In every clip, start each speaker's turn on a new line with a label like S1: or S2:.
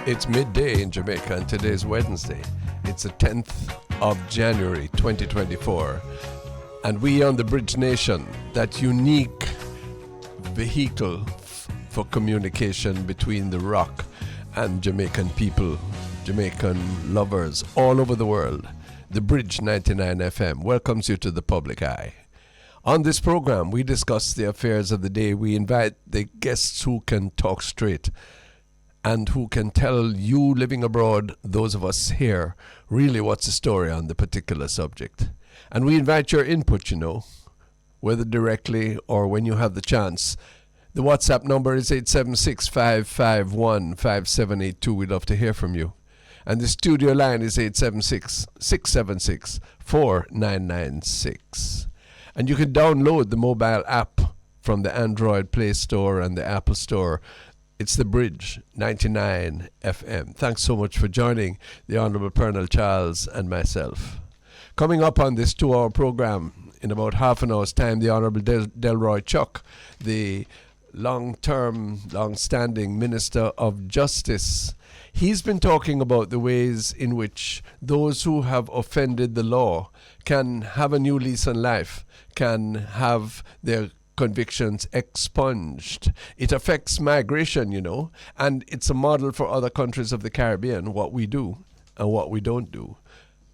S1: It's midday in Jamaica and today is Wednesday. It's the 10th of January 2024 and we on the Bridge Nation, that unique vehicle for communication between the rock and Jamaican people, Jamaican lovers all over the world. The Bridge 99 FM welcomes you to the public eye. On this program, we discuss the affairs of the day. We invite the guests who can talk straight and who can tell you living abroad, those of us here, really what's the story on the particular subject. And we invite your input, whether directly or when you have the chance. The WhatsApp number is 876-551-5782. We'd love to hear from you. And the studio line is 876-676-4996. And you can download the mobile app from the Android Play Store and the Apple Store. It's the Bridge 99 FM. Thanks so much for joining the Honorable Colonel Charles and myself. Coming up on this 2-hour program, in about half an hour's time, the Honorable Delroy Chuck, the long-standing Minister of Justice. He's been talking about the ways in which those who have offended the law can have a new lease on life, can have their convictions expunged. It affects migration, and it's a model for other countries of the Caribbean, what we do and what we don't do.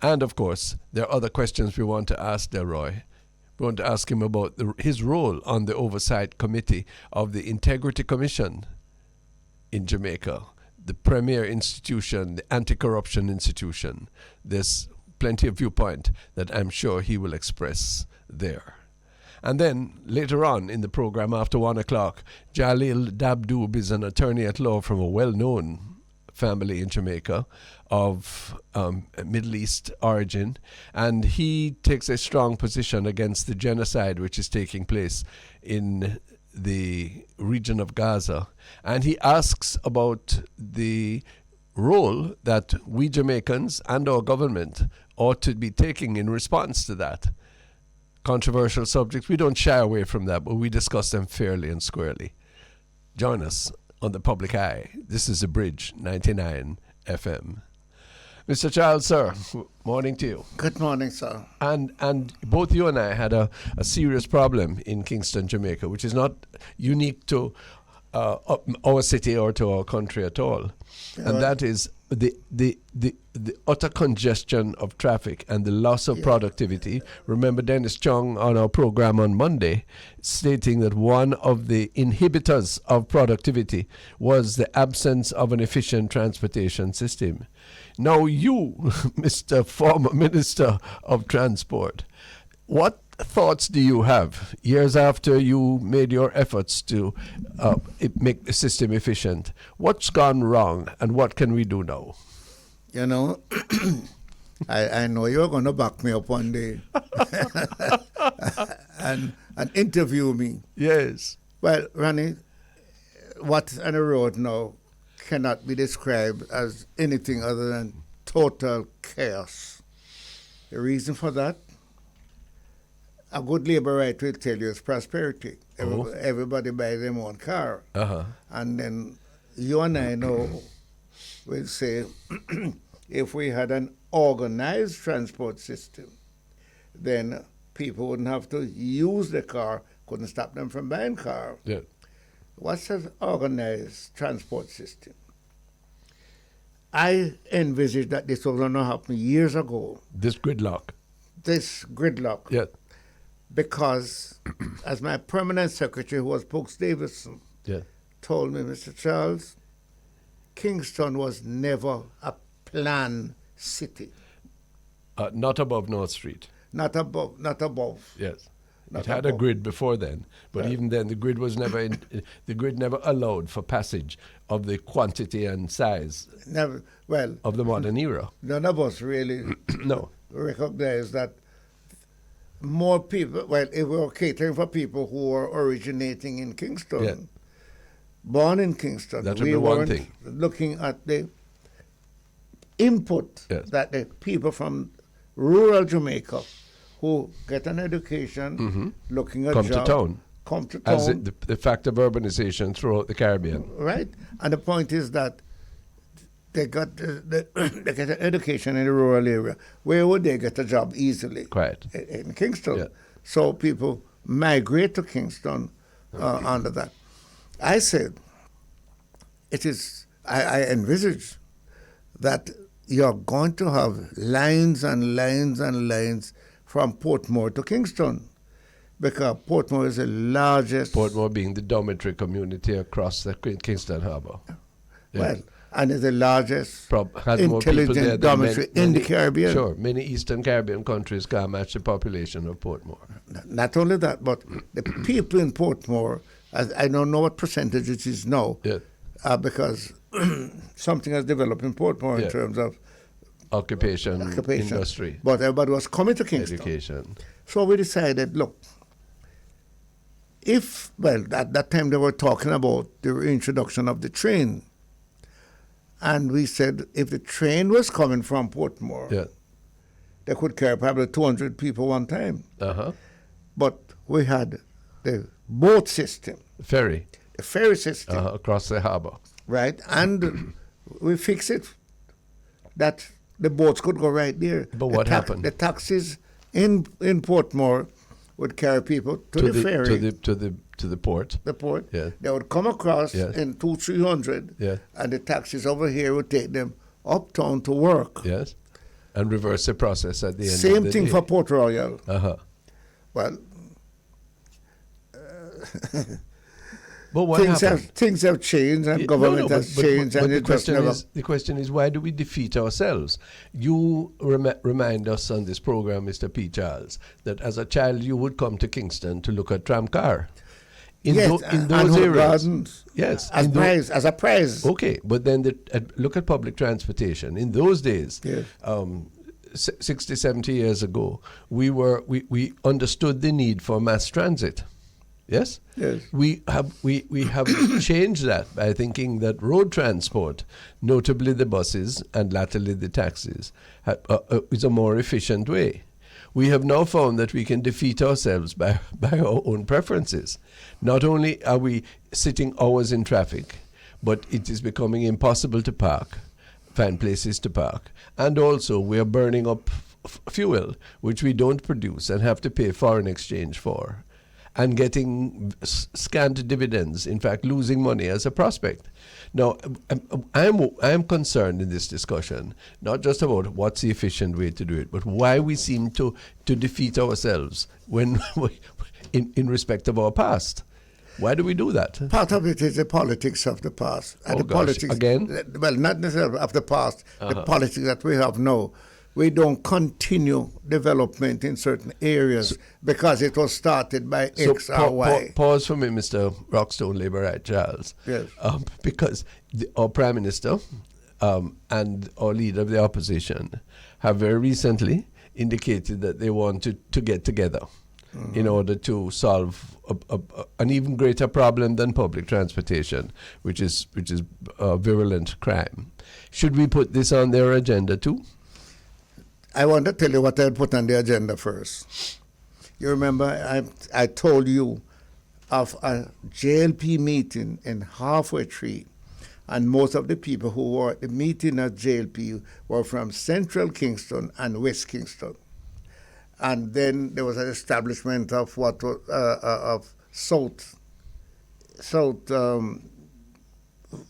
S1: And of course, there are other questions we want to ask Delroy. We want to ask him about his role on the oversight committee of the Integrity Commission in Jamaica, the premier institution, the anti-corruption institution. There's plenty of viewpoint that I'm sure he will express there. And then later on in the program after 1 o'clock, Jalil Dabdoob is an attorney at law from a well-known family in Jamaica of Middle East origin, and he takes a strong position against the genocide which is taking place in the region of Gaza, and he asks about the role that we Jamaicans and our government ought to be taking in response to that. Controversial subjects, we don't shy away from that, but we discuss them fairly and squarely. Join us on the public eye. This is the Bridge 99 FM. Mr. Charles, sir, morning to you.
S2: Good morning, sir.
S1: And both you and I had a serious problem in Kingston, Jamaica, which is not unique to our city or to our country at all. Yeah. And that is the utter congestion of traffic and the loss of productivity. Remember Dennis Chung on our program on Monday stating that one of the inhibitors of productivity was the absence of an efficient transportation system. Now you, Mr. Former Minister of Transport, what thoughts do you have years after you made your efforts to make the system efficient? What's gone wrong and what can we do now?
S2: I know you're going to back me up one day and interview me.
S1: Yes.
S2: Well, Ronnie, what's on the road now cannot be described as anything other than total chaos. The reason for that? A good labor right will tell you it's prosperity. Everybody buys their own car.
S1: Uh-huh.
S2: And then you and I know, we'll say, if we had an organized transport system, then people wouldn't have to use the car, couldn't stop them from buying car.
S1: Yeah.
S2: What's an organized transport system? I envisaged that this was going to happen years ago.
S1: This gridlock.
S2: Yeah. Because, as my permanent secretary, who was Pokes Davison, told me, Mr. Charles, Kingston was never a planned city.
S1: Not above North Street.
S2: Not above.
S1: Yes. It had a grid before then, but even then the grid was never the grid never allowed for passage of the quantity and size of the modern era.
S2: None of us really recognize that more people, if we were catering for people who were originating in Kingston, born in Kingston,
S1: that would be one thing.
S2: Looking at the input that the people from rural Jamaica who get an education, looking at jobs, come to town.
S1: As the fact of urbanization throughout the Caribbean.
S2: Right. And the point is that they got they get an education in the rural area. Where would they get a job easily?
S1: Quite.
S2: In Kingston.
S1: Yeah.
S2: So people migrate to Kingston under that. I said, I envisage that you're going to have lines and lines and lines from Portmore to Kingston, because Portmore is the largest.
S1: Portmore being the dormitory community across the Kingston Harbour. Yeah.
S2: Well, and is the largest
S1: has more people there
S2: intelligent
S1: than
S2: dormitory in the Caribbean.
S1: Sure, many Eastern Caribbean countries can't match the population of Portmore.
S2: Not only that, but the people in Portmore, I don't know what percentage it is now, because something has developed in Portmore in terms of
S1: occupation, industry.
S2: But everybody was coming to Kingston.
S1: Education.
S2: So we decided, look, at that time they were talking about the reintroduction of the train. And we said if the train was coming from Portmore, they could carry probably 200 people one time. But we had the boat system.
S1: The ferry
S2: system.
S1: Across the harbour.
S2: Right. And we fixed it that the boats could go right there.
S1: But what happened?
S2: The taxis in Portmore would carry people to the ferry.
S1: To the port.
S2: The port.
S1: Yeah.
S2: They would come across in 200-300.
S1: Yeah.
S2: And the taxis over here would take them uptown to work.
S1: Yes. And reverse the process at the end
S2: Same
S1: of the
S2: thing
S1: day.
S2: for Port Royal. Well,
S1: but what happened?
S2: Things have changed, and government has changed, and
S1: the question is, why do we defeat ourselves? You remind us on this program, Mr. P. Charles, that as a child you would come to Kingston to look at tramcar. In those areas,
S2: gardens,
S1: yes,
S2: as a prize.
S1: Okay, but then look at public transportation. In those days, 60, 70 years ago, we understood the need for mass transit. Yes?
S2: Yes.
S1: We have changed that by thinking that road transport, notably the buses and latterly the taxis, is a more efficient way. We have now found that we can defeat ourselves by our own preferences. Not only are we sitting hours in traffic, but it is becoming impossible to find places to park. And also we are burning up fuel, which we don't produce and have to pay foreign exchange for, and getting scant dividends, in fact losing money as a prospect. Now, I'm concerned in this discussion, not just about what's the efficient way to do it, but why we seem to defeat ourselves when in respect of our past. Why do we do that?
S2: Part of it is the politics of the past. And politics,
S1: again?
S2: Well, not necessarily of the past, the politics that we have now. We don't continue development in certain areas because it was started by X or Y.
S1: Pause for me, Mr. Rockstone Labour Right Charles.
S2: Yes.
S1: Because our Prime Minister and our leader of the opposition have very recently indicated that they want to get together in order to solve an even greater problem than public transportation, which is virulent crime. Should we put this on their agenda too?
S2: I want to tell you what I put on the agenda first. You remember I told you of a JLP meeting in Halfway Tree, and most of the people who were at the meeting at JLP were from Central Kingston and West Kingston. And then there was an establishment of of South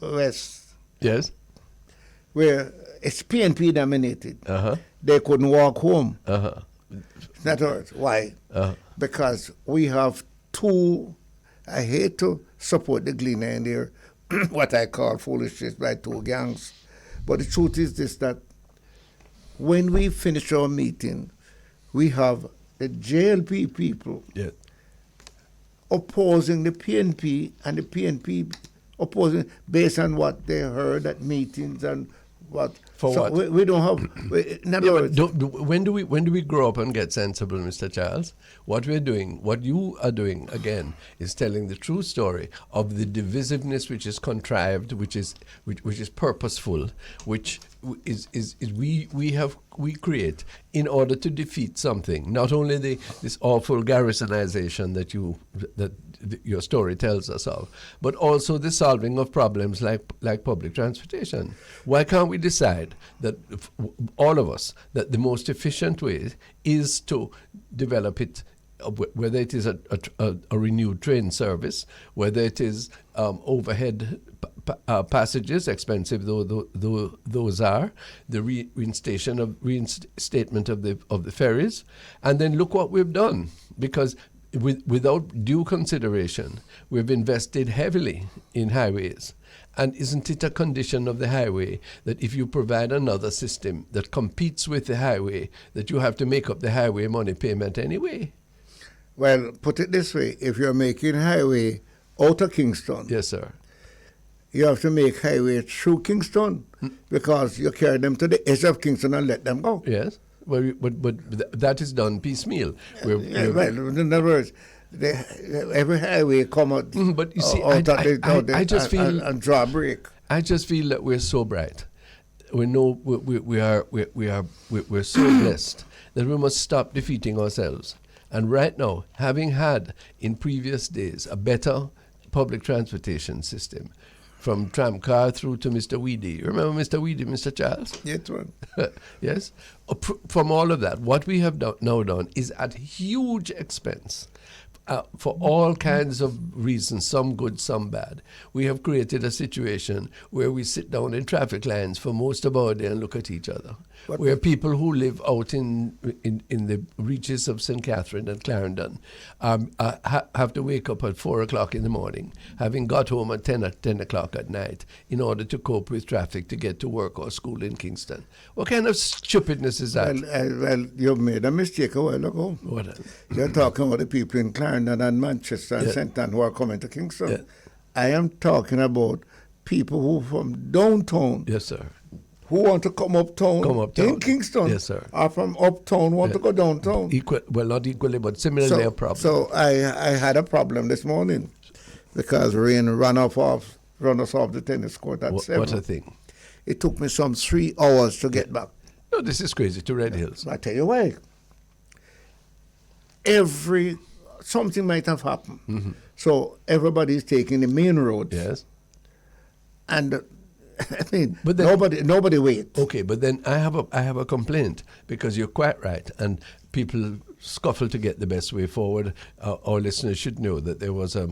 S2: West.
S1: Yes.
S2: Where it's PNP dominated. They couldn't walk home. That's all right. Why? Because we have two, I hate to support the Gleaner in there, what I call foolishness by two gangs. But the truth is this, that when we finish our meeting, we have the JLP people opposing the PNP, and the PNP opposing based on what they heard at meetings and what. We don't have. In other words,
S1: when do we grow up and get sensible, Mr. Charles? What you are doing again, is telling the true story of the divisiveness which is contrived, which is purposeful, which we create in order to defeat something. Not only this awful garrisonization that your story tells us of, but also the solving of problems like public transportation. Why can't we decide that all of us that the most efficient way is to develop it? Whether it is a renewed train service, whether it is overhead passages, expensive though those are, the reinstatement of the ferries, and then look what we've done. Because without due consideration, we've invested heavily in highways. And isn't it a condition of the highway that if you provide another system that competes with the highway, that you have to make up the highway money payment anyway?
S2: Well, put it this way, if you're making highway out of Kingston,
S1: yes, sir,
S2: you have to make highway through Kingston because you carry them to the edge of Kingston and let them go.
S1: Yes, well, but that is done piecemeal.
S2: Well, in other words, every highway come out,
S1: but you see,
S2: I just feel and draw a break.
S1: I just feel that we're so bright. We know we're so blessed that we must stop defeating ourselves. And right now, having had in previous days a better public transportation system, from tramcar through to Mr. Weedy. You remember Mr. Weedy, Mr. Charles?
S2: Yes, one.
S1: Yes. From all of that, what we have now done is at huge expense. For all kinds of reasons, some good, some bad. We have created a situation where we sit down in traffic lines for most of our day and look at each other. Where people who live out in the reaches of St. Catherine and Clarendon have to wake up at 4 o'clock in the morning, having got home at 10 o'clock at night, in order to cope with traffic to get to work or school in Kingston. What kind of stupidness is that?
S2: Well, you made a mistake a while ago.
S1: What?
S2: You're talking about the people in Clarendon and Manchester and St. Ann who are coming to Kingston.
S1: Yeah.
S2: I am talking about people who from downtown.
S1: Yes, sir.
S2: Who want to come uptown in Kingston.
S1: Yes, sir.
S2: Or from uptown want to go downtown.
S1: Well, not equally, but similarly a problem.
S2: So I had a problem this morning because rain run us off the tennis court at 7.
S1: What a thing.
S2: It took me some 3 hours to get back.
S1: No, this is crazy, to Red Hills.
S2: I tell you why. Something might have happened. Mm-hmm. So everybody's taking the main road.
S1: Yes.
S2: And I mean, but then, nobody waits.
S1: Okay, but then I have a complaint, because you're quite right, and people scuffle to get the best way forward. Our listeners should know that there was a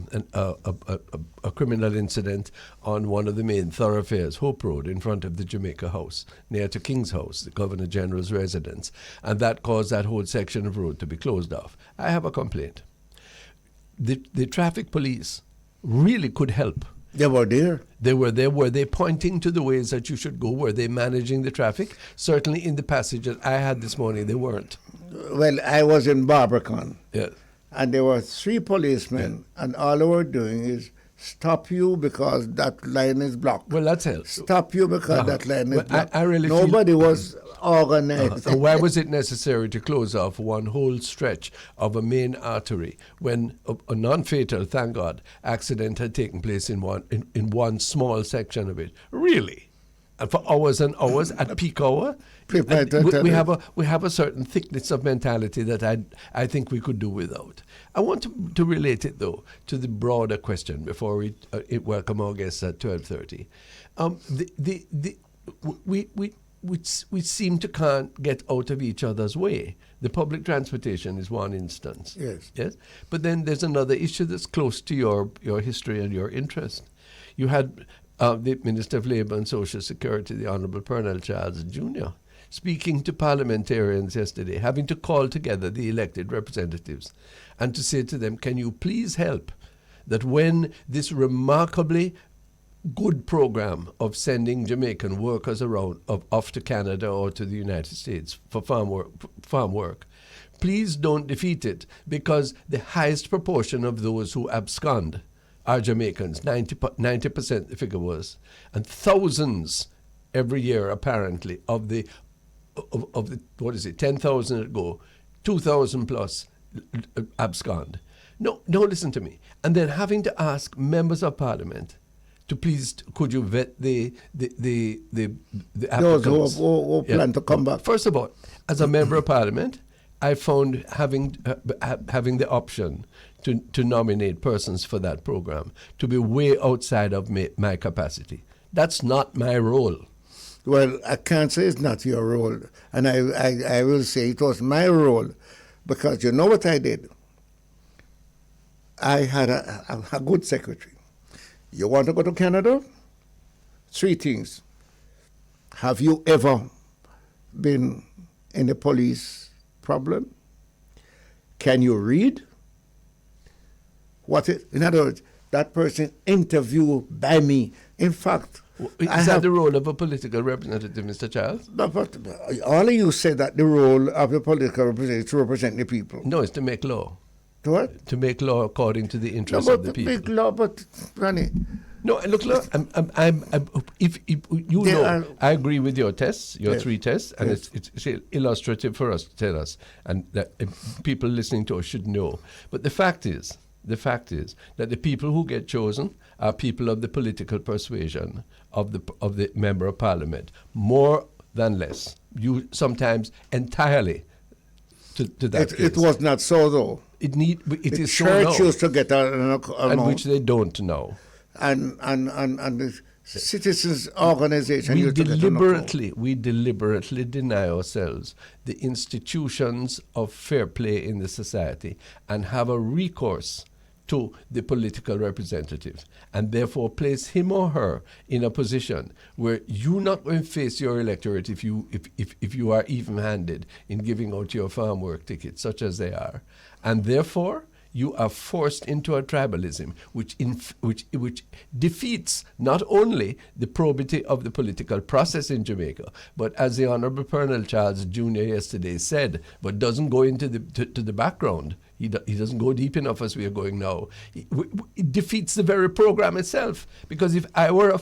S1: criminal incident on one of the main thoroughfares, Hope Road, in front of the Jamaica House, near to King's House, the Governor General's residence, and that caused that whole section of road to be closed off. I have a complaint. The traffic police really could help.
S2: They were there.
S1: They were there. Were they pointing to the ways that you should go? Were they managing the traffic? Certainly in the passage that I had this morning, they weren't.
S2: Well, I was in Barbican.
S1: Yes.
S2: And there were 3 policemen, and all they were doing is stop you because that line is blocked.
S1: Well, that's it.
S2: Stop you because that line is blocked.
S1: I really
S2: Nobody was organized.
S1: Why was it necessary to close off one whole stretch of a main artery when a non-fatal, thank God, accident had taken place in one small section of it? Really? And for hours and hours at peak hour? We have a certain thickness of mentality that I think we could do without. I want to relate it, though, to the broader question before we welcome our guests at 12:30. We seem to can't get out of each other's way. The public transportation is one instance.
S2: Yes.
S1: Yes. But then there's another issue that's close to your history and your interest. You had the Minister of Labour and Social Security, the Honourable Pernell Charles Jr., speaking to parliamentarians yesterday, having to call together the elected representatives and to say to them, can you please help that when this remarkably good program of sending Jamaican workers around off to Canada or to the United States for farm work, please don't defeat it, because the highest proportion of those who abscond are Jamaicans, 90% the figure was, and thousands every year apparently of the 10,000 that go, 2,000 plus abscond. No, listen to me. And then having to ask members of parliament to please, could you vet the
S2: Those
S1: applicants?
S2: who plan to come back.
S1: First of all, as a member of parliament, I found having the option to nominate persons for that program to be way outside of my capacity. That's not my role.
S2: Well, I can't say it's not your role. And I will say it was my role, because you know what I did? I had a good secretary. You want to go to Canada? 3 things. Have you ever been in a police problem? Can you read? In other words, that person interviewed by me. In fact,
S1: Is that the role of a political representative, Mr. Charles?
S2: but all of you said that the role of a political representative is to represent the people.
S1: No, it's to make law.
S2: To what?
S1: To make law according to the
S2: No,
S1: interests
S2: but
S1: of the people.
S2: big law, but Ronnie,
S1: No, look, if you
S2: There
S1: know,
S2: are-
S1: I agree with your tests, your
S2: Yes.
S1: 3 tests, and
S2: Yes.
S1: it's illustrative for us to tell us, and that people listening to us should know. But the fact is that the people who get chosen are people of the political persuasion of the member of parliament, more than less. You sometimes entirely to that case.
S2: it was not so though.
S1: It
S2: The
S1: is so
S2: church
S1: now,
S2: used to get an
S1: and
S2: amount,
S1: which they don't now.
S2: and the citizens organization
S1: We
S2: used to get an amount.
S1: deliberately deny ourselves the institutions of fair play in the society and have a recourse to the political representative, and therefore place him or her in a position where you not going to face your electorate if you are even-handed in giving out your farm work tickets, such as they are, and therefore you are forced into a tribalism which defeats not only the probity of the political process in Jamaica, but as the Honorable Colonel Charles Jr. yesterday said, but doesn't go into the background. He doesn't go deep enough as we are going now. It defeats the very program itself. Because if I were a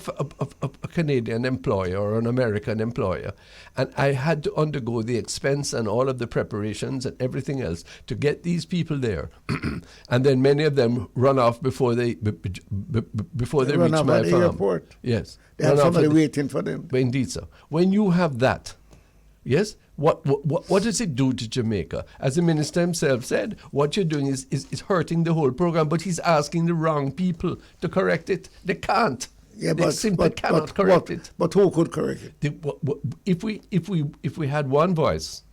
S1: Canadian employer or an American employer, and I had to undergo the expense and all of the preparations and everything else to get these people there, and then many of them run off before they reach
S2: run off
S1: my
S2: at the
S1: farm.
S2: airport.
S1: Yes,
S2: They have
S1: run off
S2: somebody
S1: at
S2: waiting for them.
S1: Indeed, sir. When you have that, yes, what does it do to Jamaica? As the minister himself said, what you're doing is hurting the whole program, but he's asking the wrong people to correct it. They can't.
S2: Yeah,
S1: They simply cannot
S2: but
S1: correct it.
S2: But who could correct it?
S1: If we had one voice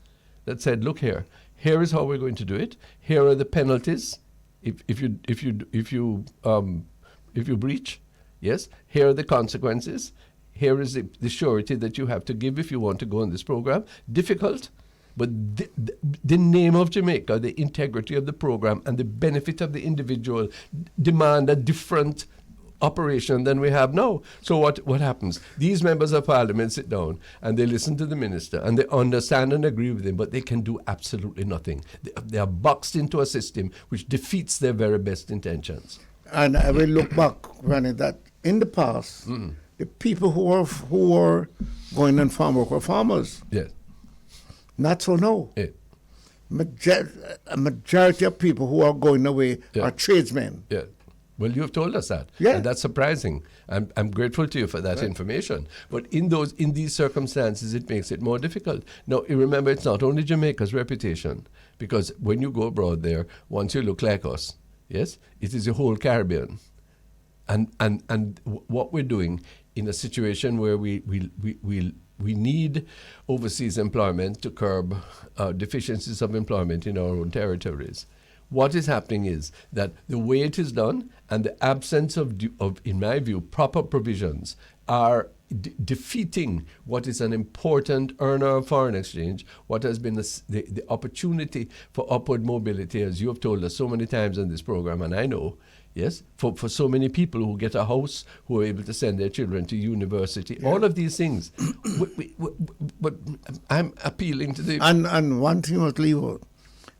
S1: that said, look here is how we're going to do it. Here are the penalties if you breach. Yes, here are the consequences. Here is the surety that you have to give if you want to go on this program. Difficult, but the name of Jamaica, the integrity of the program, and the benefit of the individual demand a different operation than we have now. So what happens? These members of parliament sit down and they listen to the minister and they understand and agree with him, but they can do absolutely nothing. They are boxed into a system which defeats their very best intentions.
S2: And I will look back, Ronnie, that in the past, the people who were going on farm work were farmers.
S1: Yes.
S2: Not so now.
S1: Yeah.
S2: A majority of people who are going away
S1: Yeah.
S2: are tradesmen.
S1: Yeah. Well, you have told us that.
S2: Yeah.
S1: And that's surprising. I'm grateful to you for that information. But in these circumstances, it makes it more difficult. Now, you remember, it's not only Jamaica's reputation, because when you go abroad there, once you look like us, yes, it is the whole Caribbean. And what we're doing in a situation where we need overseas employment to curb deficiencies of employment in our own territories. What is happening is that the way it is done and the absence of in my view, proper provisions are defeating what is an important earner of foreign exchange, what has been the opportunity for upward mobility, as you have told us so many times on this program, and I know, yes, for so many people who get a house, who are able to send their children to university, all of these things. But I'm appealing to the...
S2: And one thing must leave out.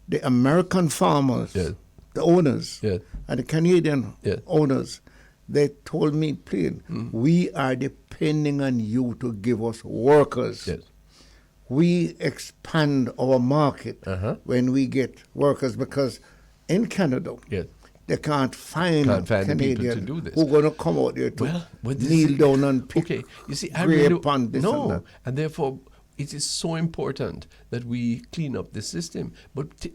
S2: The American farmers,
S1: Yeah.
S2: the owners,
S1: Yeah.
S2: and the Canadian
S1: Yeah.
S2: owners, they told me plain, we are depending on you to give us workers.
S1: Yes.
S2: We expand our market
S1: Uh-huh.
S2: when we get workers, because in Canada,
S1: Yes.
S2: they can't find
S1: the people
S2: Canadians
S1: to do this.
S2: who are going to come out there to kneel down and pick
S1: you see,
S2: grape on this and that.
S1: And therefore it is so important that we clean up the system. But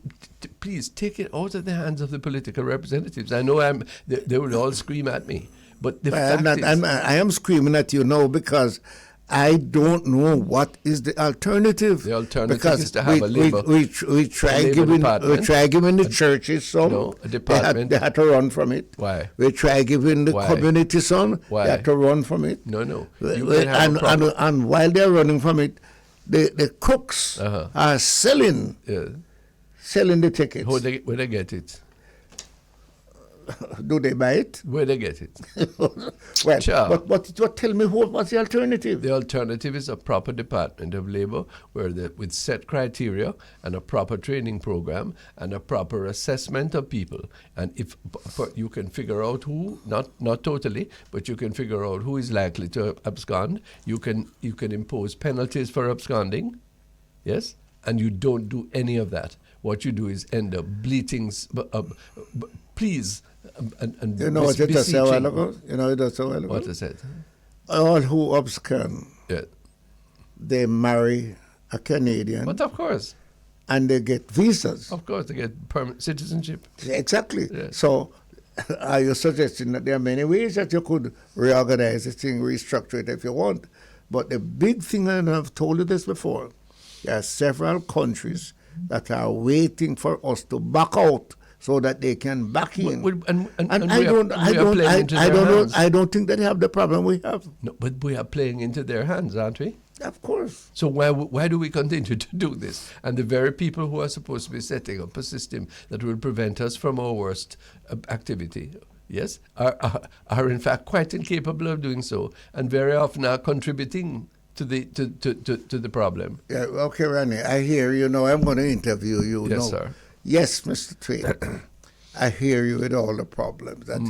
S1: please take it out of the hands of the political representatives. I know they will all scream at me, but the fact is,
S2: I am screaming at you now because I don't know what is the alternative.
S1: The alternative
S2: because
S1: is to have a labor.
S2: We try giving the churches some.
S1: A department.
S2: They had to run from it.
S1: Why?
S2: We try giving the
S1: Why?
S2: community some.
S1: Why?
S2: They had to run from it.
S1: No. You can have a problem.
S2: And while they're running from it, the crooks are selling the tickets.
S1: Where they get it?
S2: Do they buy it?
S1: Where they get it?
S2: Well,
S1: Sure.
S2: but tell me what's the alternative?
S1: The alternative is a proper Department of Labor with set criteria and a proper training program and a proper assessment of people. And if you can figure out who, not totally, but you can figure out who is likely to abscond, you can impose penalties for absconding, yes? And you don't do any of that. What you do is end up bleating, please, and
S2: you know what you just said a while ago?
S1: What I said?
S2: All who abscond, they marry a Canadian.
S1: But of course.
S2: And they get visas.
S1: Of course, they get permanent citizenship.
S2: Exactly.
S1: Yeah.
S2: So are you suggesting that there are many ways that you could reorganize this thing, restructure it if you want? But the big thing, and I've told you this before, there are several countries that are waiting for us to back out so that they can back in. I don't think they have the problem we have.
S1: No, but we are playing into their hands, aren't we?
S2: Of course.
S1: So why do we continue to do this? And the very people who are supposed to be setting up a system that will prevent us from our worst activity, yes, are in fact quite incapable of doing so, and very often are contributing to the problem.
S2: Yeah, okay, Randy, I hear you. I'm going to interview you.
S1: Yes, sir.
S2: Yes, Mr. Trade. I hear you with all the problems that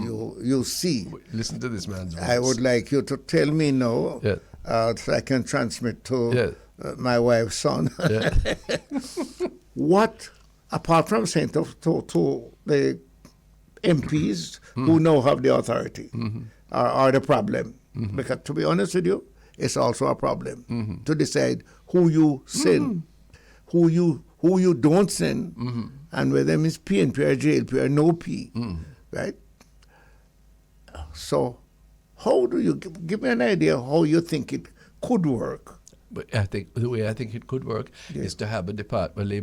S2: you see.
S1: Listen to this man's voice.
S2: I would like you to tell me now, so I can transmit to my wife's son. What, apart from saying to the MPs who now have the authority, are the problem? Because to be honest with you, it's also a problem to decide who you send, who you don't send, and whether them is PNP or JLP or no P, right? So, how do you give me an idea how you think it could work?
S1: But I think the way I think it could work is to have a department.
S2: Yeah,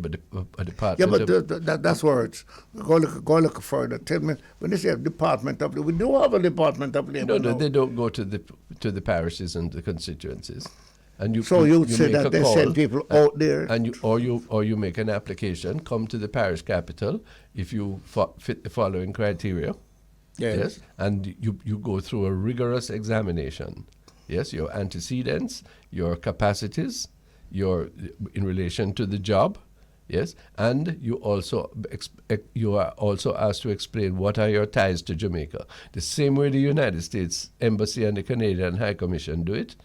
S2: but that's words. Go look further. Tell me, when they say Department of Labor, we do have a Department of Labor.
S1: No, they don't go to the parishes and the constituencies. And you
S2: say that they send people out there,
S1: and you make an application. Come to the parish capital if you fit the following criteria. Yes, and you go through a rigorous examination. Yes, your antecedents, your capacities, in relation to the job, yes, and you are also asked to explain what are your ties to Jamaica. The same way the United States Embassy and the Canadian High Commission do it,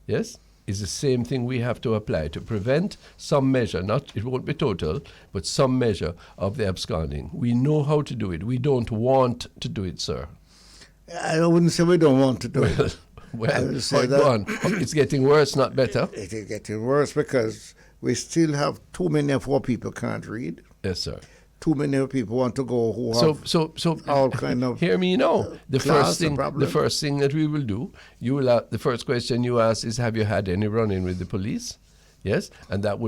S1: yes, is the same thing we have to apply to prevent some measure, it won't be total, but some measure of the absconding. We know how to do it. We don't want to do it, sir.
S2: I wouldn't say we don't want to do it.
S1: Well, go on. It's getting worse, not better.
S2: It is getting worse because we still have too many of our people can't read.
S1: Yes, sir.
S2: Too many people want to go who have all kind of.
S1: Hear me now. The first thing that we will do, the first question you ask is, have you had any run-in with the police? Yes, and that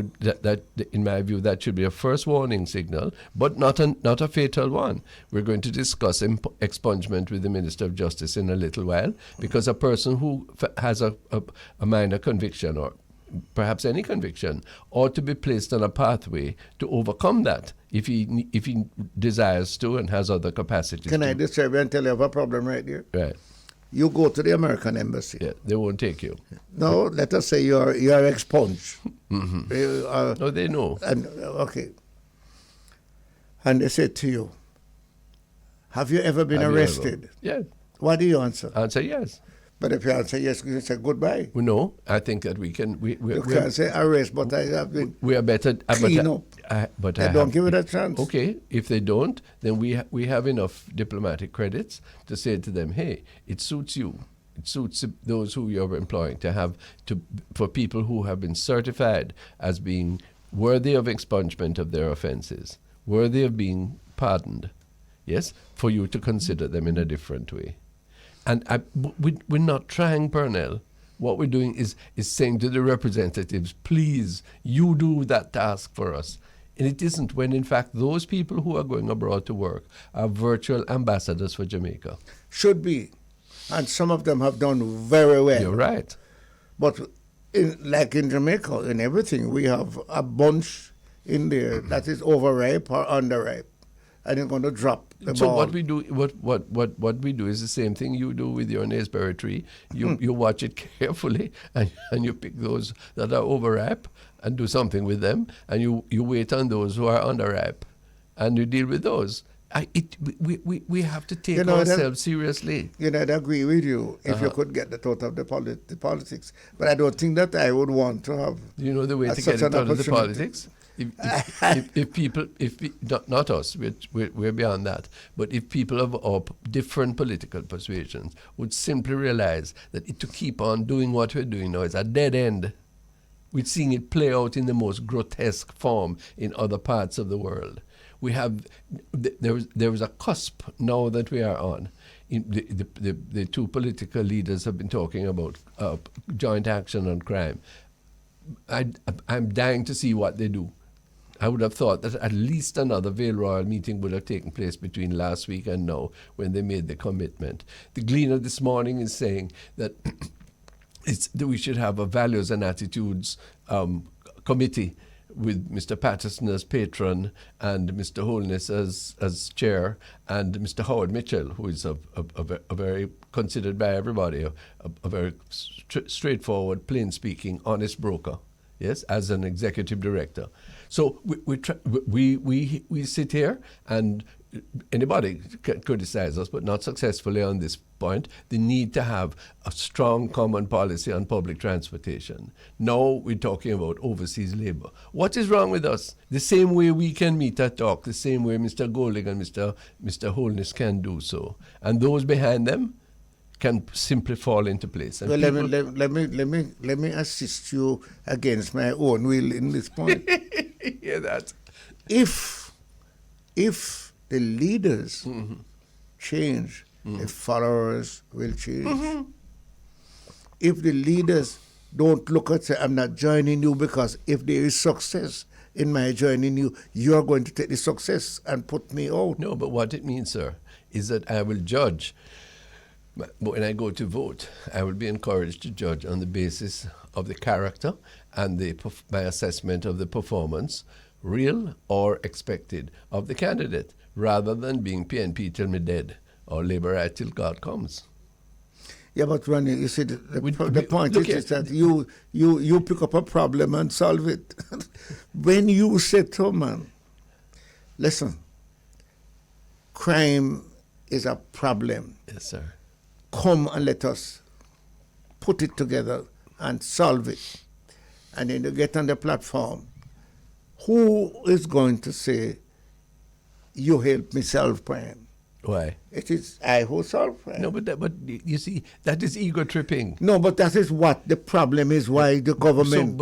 S1: in my view, that should be a first warning signal, but not a fatal one. We're going to discuss expungement with the Minister of Justice in a little while, because a person who has a minor conviction or perhaps any conviction ought to be placed on a pathway to overcome that if he desires to and has other capacities.
S2: Can I disturb you and tell you of a problem right here?
S1: Right.
S2: You go to the American embassy.
S1: Yeah, they won't take you.
S2: No, let us say you're expunged.
S1: No, they know.
S2: Okay. And they say to you, have you ever been arrested?
S1: Yeah.
S2: What do you answer?
S1: Answer yes.
S2: But if you answer yes, you say goodbye.
S1: We know. I think that we can.
S2: You can't say arrest, but I have been
S1: We are better.
S2: clean up.
S1: But
S2: They don't give it a chance.
S1: Okay, if they don't, then we have enough diplomatic credits to say to them, hey, it suits you. It suits those who you're employing for people who have been certified as being worthy of expungement of their offenses, worthy of being pardoned. Yes, for you to consider them in a different way. And we're not trying, Purnell. What we're doing is saying to the representatives, please, you do that task for us. And it isn't, when in fact those people who are going abroad to work are virtual ambassadors for Jamaica.
S2: Should be. And some of them have done very well.
S1: You're right.
S2: But like in Jamaica, in everything, we have a bunch in there that is overripe or underripe. And it's going to drop the
S1: So
S2: ball.
S1: what we do, what we do is the same thing you do with your naseberry tree. You watch it carefully, and you pick those that are overripe and do something with them, and you wait on those who are underripe, and you deal with those. We have to take ourselves seriously.
S2: I'd agree with you if you could get that out of the politics. But I don't think that I would want to have.
S1: You know the way to get it out of the politics? If people, not us, we're beyond that, but if people of different political persuasions would simply realize that to keep on doing what we're doing now is a dead end. We're seeing it play out in the most grotesque form in other parts of the world. We have, there is a cusp now that we are on. The two political leaders have been talking about joint action on crime. I'm dying to see what they do. I would have thought that at least another Vale Royal meeting would have taken place between last week and now when they made the commitment. The Gleaner this morning is saying that that we should have a values and attitudes committee with Mr. Patterson as patron and Mr. Holness as chair and Mr. Howard Mitchell, who is a very considered by everybody, a very straightforward, plain-speaking, honest broker, yes, as an executive director. So we sit here, and anybody can criticize us, but not successfully on this point. The need to have a strong common policy on public transportation. Now we're talking about overseas labor. What is wrong with us? The same way we can meet and talk, the same way Mr. Golding and Mr. Holness can do so. And those behind them can simply fall into place. And
S2: well, let me assist you against my own will in this point.
S1: Hear that?
S2: If the leaders change, the followers will change. If the leaders don't look at say, I'm not joining you because if there is success in my joining you, you're going to take the success and put me out.
S1: No, but what it means, sir, is that I will judge. But when I go to vote, I will be encouraged to judge on the basis of the character and my assessment of the performance, real or expected, of the candidate, rather than being PNP till me dead or Labour right till God comes.
S2: Yeah, but Ronnie, you see, the point is that you pick up a problem and solve it. When you say to a man, listen, crime is a problem.
S1: Yes, sir.
S2: Come and let us put it together and solve it. And then you get on the platform. Who is going to say, you help me solve crime?
S1: Why?
S2: It is I who solve crime.
S1: No, but you see, that is ego tripping.
S2: No, but that is what the problem is, why the government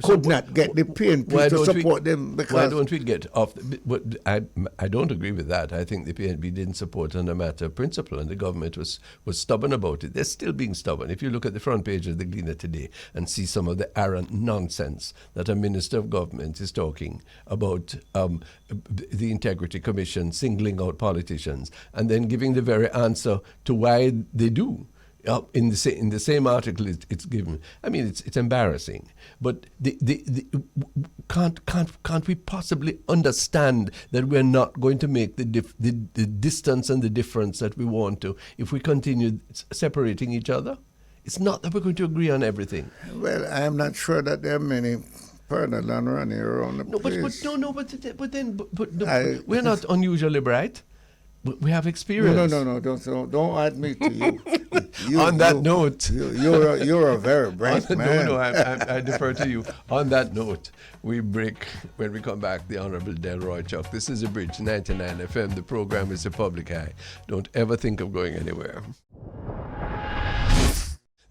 S2: could not get the PNP to support them. Because
S1: why don't we get off? But I don't agree with that. I think the PNP didn't support on a matter of principle, and the government was stubborn about it. They're still being stubborn. If you look at the front page of the Gleaner today and see some of the arrant nonsense that a minister of government is talking about the Integrity Commission singling out politicians and then giving the very answer to why they do. In the same article it's given. I mean, it's embarrassing. But can't we possibly understand that we're not going to make the distance and the difference that we want to if we continue separating each other? It's not that we're going to agree on everything.
S2: Well, I'm not sure that there are many Purnell and Ronnie around the place.
S1: But we're not unusually bright. We have experience.
S2: No. Don't add me to you.
S1: On that note,
S2: you're a very bright man.
S1: No, I defer to you. On that note, we break. When we come back, the Honorable Delroy Chuck. This is a Bridge 99 FM. The program is a public eye. Don't ever think of going anywhere.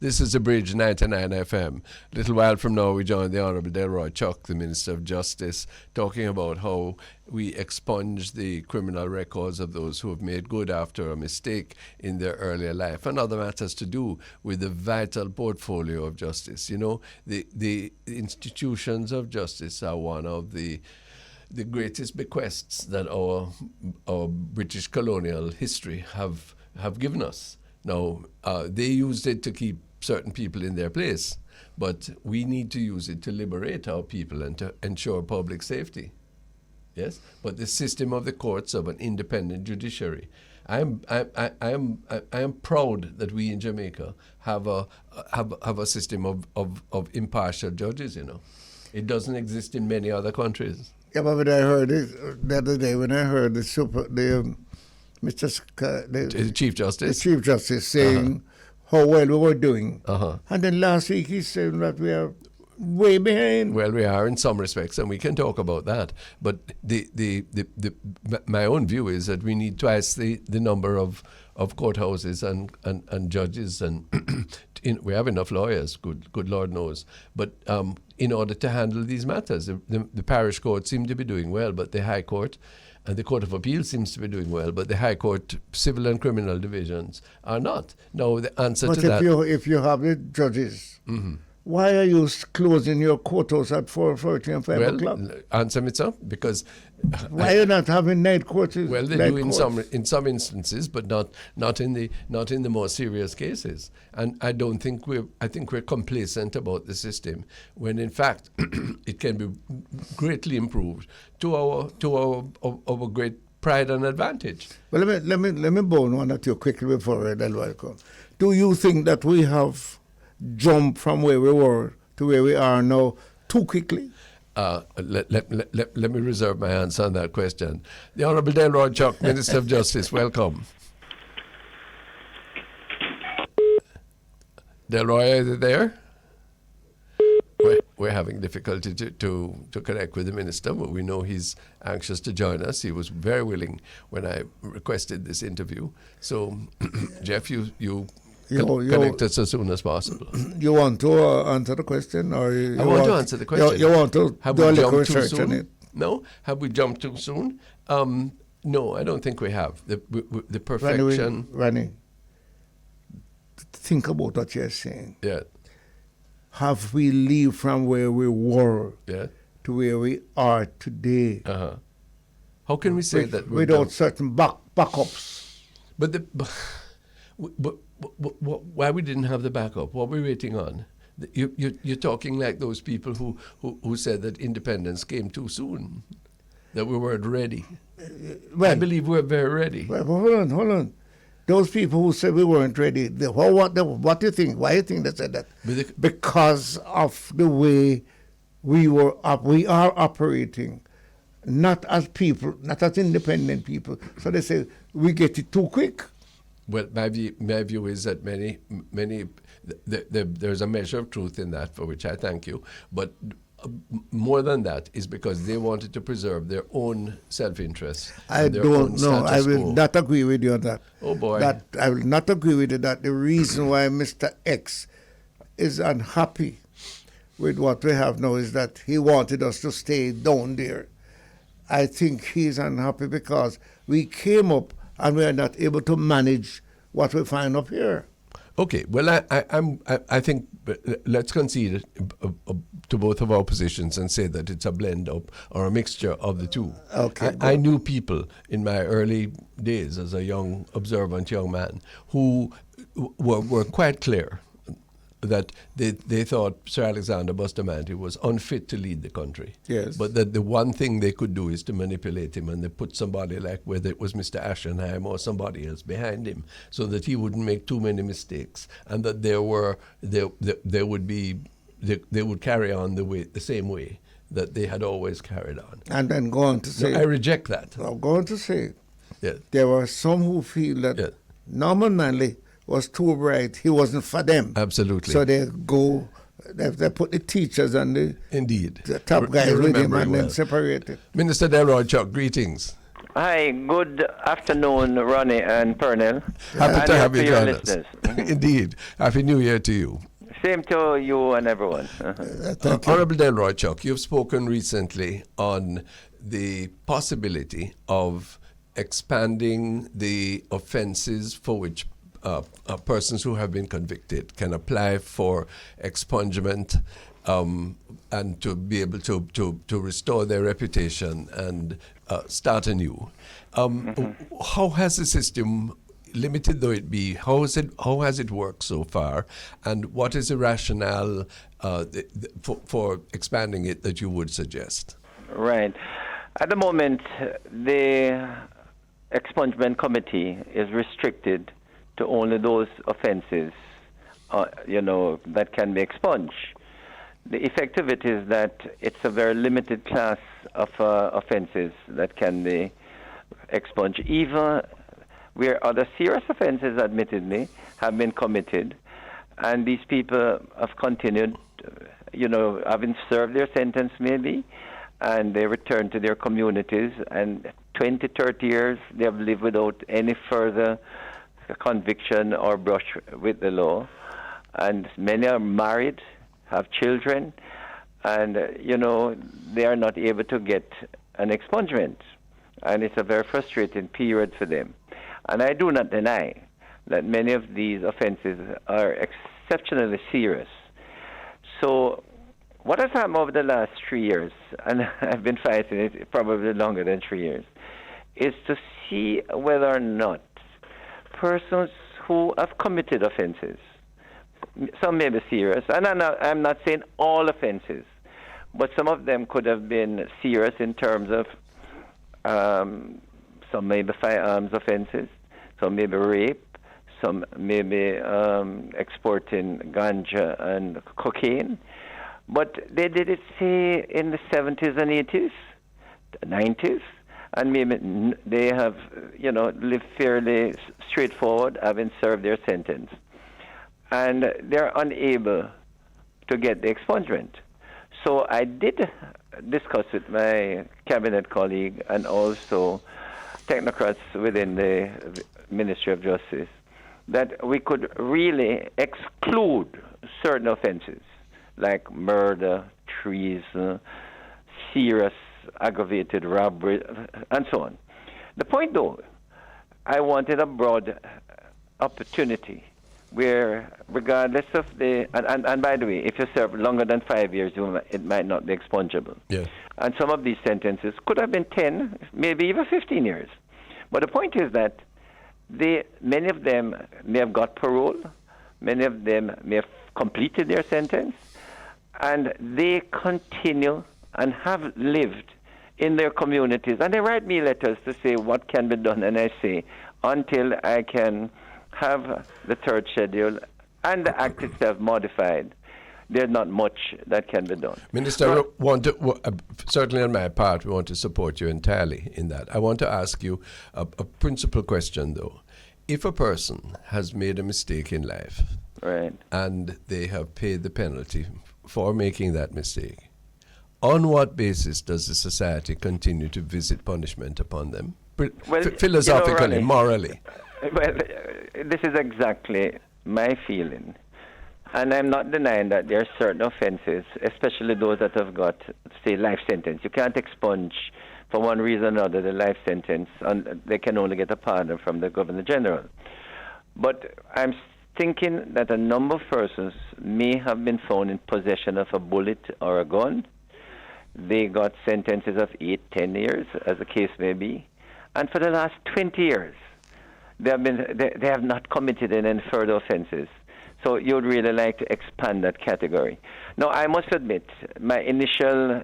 S1: This is a Bridge 99 FM. A little while from now, we join the Honorable Delroy Chuck, the Minister of Justice, talking about how we expunge the criminal records of those who have made good after a mistake in their earlier life, and other matters to do with the vital portfolio of justice. You know, the institutions of justice are one of the greatest bequests that our British colonial history have given us. Now, they used it to keep certain people in their place, but we need to use it to liberate our people and to ensure public safety. Yes, but the system of the courts of an independent judiciary. I am proud that we in Jamaica have a system of impartial judges. You know, it doesn't exist in many other countries.
S2: Yeah, but when I heard it the other day, when I heard the
S1: Chief Justice,
S2: the Chief Justice saying how well we were doing, and then last week he said that we are way behind.
S1: Well, we are in some respects, and we can talk about that. But my own view is that we need twice the number of courthouses and judges, and we have enough lawyers. Good Lord knows. But in order to handle these matters, the parish court seem to be doing well, but the High Court and the Court of Appeal seems to be doing well, but the High Court civil and criminal divisions are not. Now, the answer to that...
S2: But if you have the judges, why are you closing your courthouse at 4:30 and 5 o'clock?
S1: Answer me, sir, because...
S2: Why are you not having night courts?
S1: Well, they do in some instances, but not in the more serious cases. And I think we're complacent about the system, when in fact it can be greatly improved to our great pride and advantage.
S2: Well, let me bone one at you quickly before Delroy comes. Do you think that we have jumped from where we were to where we are now too quickly?
S1: Let me reserve my answer on that question. The Honorable Delroy Chuck, Minister of Justice, welcome. Delroy, are you there? We're having difficulty to connect with the Minister, but we know he's anxious to join us. He was very willing when I requested this interview. So, Jeff, you connect us as soon as possible.
S2: You want to answer the question, or
S1: I want to answer the question.
S2: You want to do a little research on it?
S1: No, have we jumped too soon? No, I don't think we have. The perfection.
S2: Rani, think about what you're saying.
S1: Yeah.
S2: Have we leave from where we were to where we are today?
S1: How can we say that
S2: without certain backups?
S1: But why we didn't have the backup? What we're waiting on? You're talking like those people who said that independence came too soon, that we weren't ready. I believe we're very ready.
S2: Well, hold on. Those people who said we weren't ready, what do you think? Why do you think they said that? Because of the way we are operating, not as people, not as independent people. So they say we get it too quick.
S1: Well, my view is that there's a measure of truth in that, for which I thank you. But more than that is because they wanted to preserve their own self-interest.
S2: I don't know. I will not agree with you on that.
S1: Oh, boy.
S2: I will not agree with you that the reason why Mr. X is unhappy with what we have now is that he wanted us to stay down there. I think he's unhappy because we came up and we are not able to manage what we find up here.
S1: Okay, well, I think let's concede to both of our positions and say that it's a blend of or a mixture of the two.
S2: Okay,
S1: I knew people in my early days as a young, observant young man who were quite clear that they thought Sir Alexander Bustamante was unfit to lead the country.
S2: Yes.
S1: But that the one thing they could do is to manipulate him, and they put somebody like, whether it was Mr. Ashenheim or somebody else behind him, so that he wouldn't make too many mistakes, and that they would carry on the same way that they had always carried on.
S2: And then go on to say...
S1: No, I reject that.
S2: I'm going to say
S1: Yes.
S2: There were some who feel that
S1: Yes.
S2: Norman Manley was too bright. He wasn't for them.
S1: Absolutely.
S2: So they put the teachers and
S1: Indeed.
S2: the top guys
S1: You
S2: with him
S1: remember it
S2: and then
S1: well.
S2: separated.
S1: Minister Delroy Chuck, greetings.
S3: Hi, good afternoon, Ronnie and Pernell.
S1: Happy
S3: And
S1: to have you
S3: your
S1: join us.
S3: listeners.
S1: Indeed. Happy New Year to you.
S3: Same to you and everyone.
S2: Thank you.
S1: Honorable Delroy Chuck, you've spoken recently on the possibility of expanding the offences for which persons who have been convicted can apply for expungement and to be able to restore their reputation and start anew. How has the system, limited though it be, how has it worked so far, and what is the rationale for expanding it that you would suggest?
S3: Right. At the moment, the expungement committee is restricted to only those offenses, that can be expunged. The effect of it is that it's a very limited class of offenses that can be expunged, even where other serious offenses, admittedly, have been committed, and these people have continued, having served their sentence maybe, and they return to their communities, and 20, 30 years they have lived without any further conviction or brush with the law. And many are married, have children, and, they are not able to get an expungement. And it's a very frustrating period for them. And I do not deny that many of these offenses are exceptionally serious. So what has happened over the last 3 years, and I've been fighting it probably longer than 3 years, is to see whether or not persons who have committed offenses, some may be serious, and I'm not saying all offenses, but some of them could have been serious in terms of some may be firearms offenses, some may be rape, some may be exporting ganja and cocaine. But they did it, say, in the 70s and 80s, the 90s, and maybe they have, lived fairly straightforward, having served their sentence. And they're unable to get the expungement. So I did discuss with my cabinet colleague and also technocrats within the Ministry of Justice that we could really exclude certain offenses like murder, treason, serious aggravated robbery, and so on. The point, though, I wanted a broad opportunity where, regardless of the, and by the way, if you serve longer than 5 years, it might not be expungible.
S1: Yeah.
S3: And some of these sentences could have been 10, maybe even 15 years. But the point is that many of them may have got parole, many of them may have completed their sentence, and they continue and have lived in their communities. And they write me letters to say what can be done, and I say, until I can have the third schedule and the act itself modified, there's not much that can be done.
S1: Minister, certainly on my part, we want to support you entirely in that. I want to ask you a principal question, though. If a person has made a mistake in life,
S3: Right.
S1: and they have paid the penalty for making that mistake, on what basis does the society continue to visit punishment upon them?
S3: Well,
S1: Philosophically,
S3: Ronnie,
S1: morally.
S3: Well, this is exactly my feeling. And I'm not denying that there are certain offenses, especially those that have got, say, life sentence. You can't expunge, for one reason or another, the life sentence, and they can only get a pardon from the Governor General. But I'm thinking that a number of persons may have been found in possession of a bullet or a gun. They got sentences of 8, 10 years, as the case may be. And for the last 20 years, they have not committed any further offenses. So you would really like to expand that category. Now, I must admit, my initial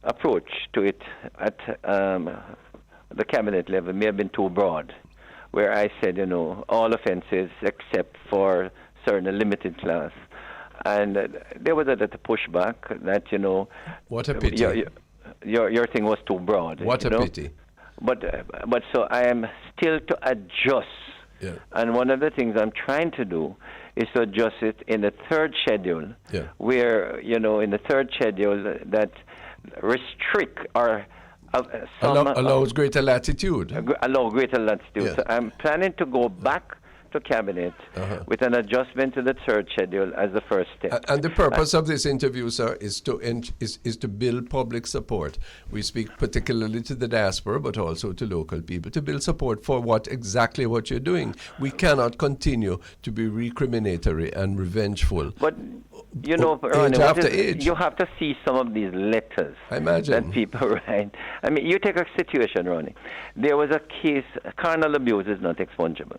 S3: approach to it at the cabinet level may have been too broad, where I said, all offenses except for certain limited class. And there was a little pushback that,
S1: What a pity.
S3: Your thing was too broad.
S1: What a pity.
S3: But so I am still to adjust.
S1: Yeah.
S3: And one of the things I'm trying to do is to adjust it in the third schedule,
S1: Yeah.
S3: where, in the third schedule that restrict or
S1: Allows greater latitude.
S3: allow greater latitude.
S1: Yeah.
S3: So I'm planning to go back to cabinet with an adjustment to the third schedule as the first step.
S1: And the purpose of this interview, sir, is to build public support. We speak particularly to the diaspora, but also to local people, to build support for exactly what you're doing. We cannot continue to be recriminatory and revengeful.
S3: But
S1: age after age.
S3: You have to see some of these letters
S1: I imagine.
S3: that people write. I mean, you take a situation, Ronnie. There was a case, carnal abuse is not expungible.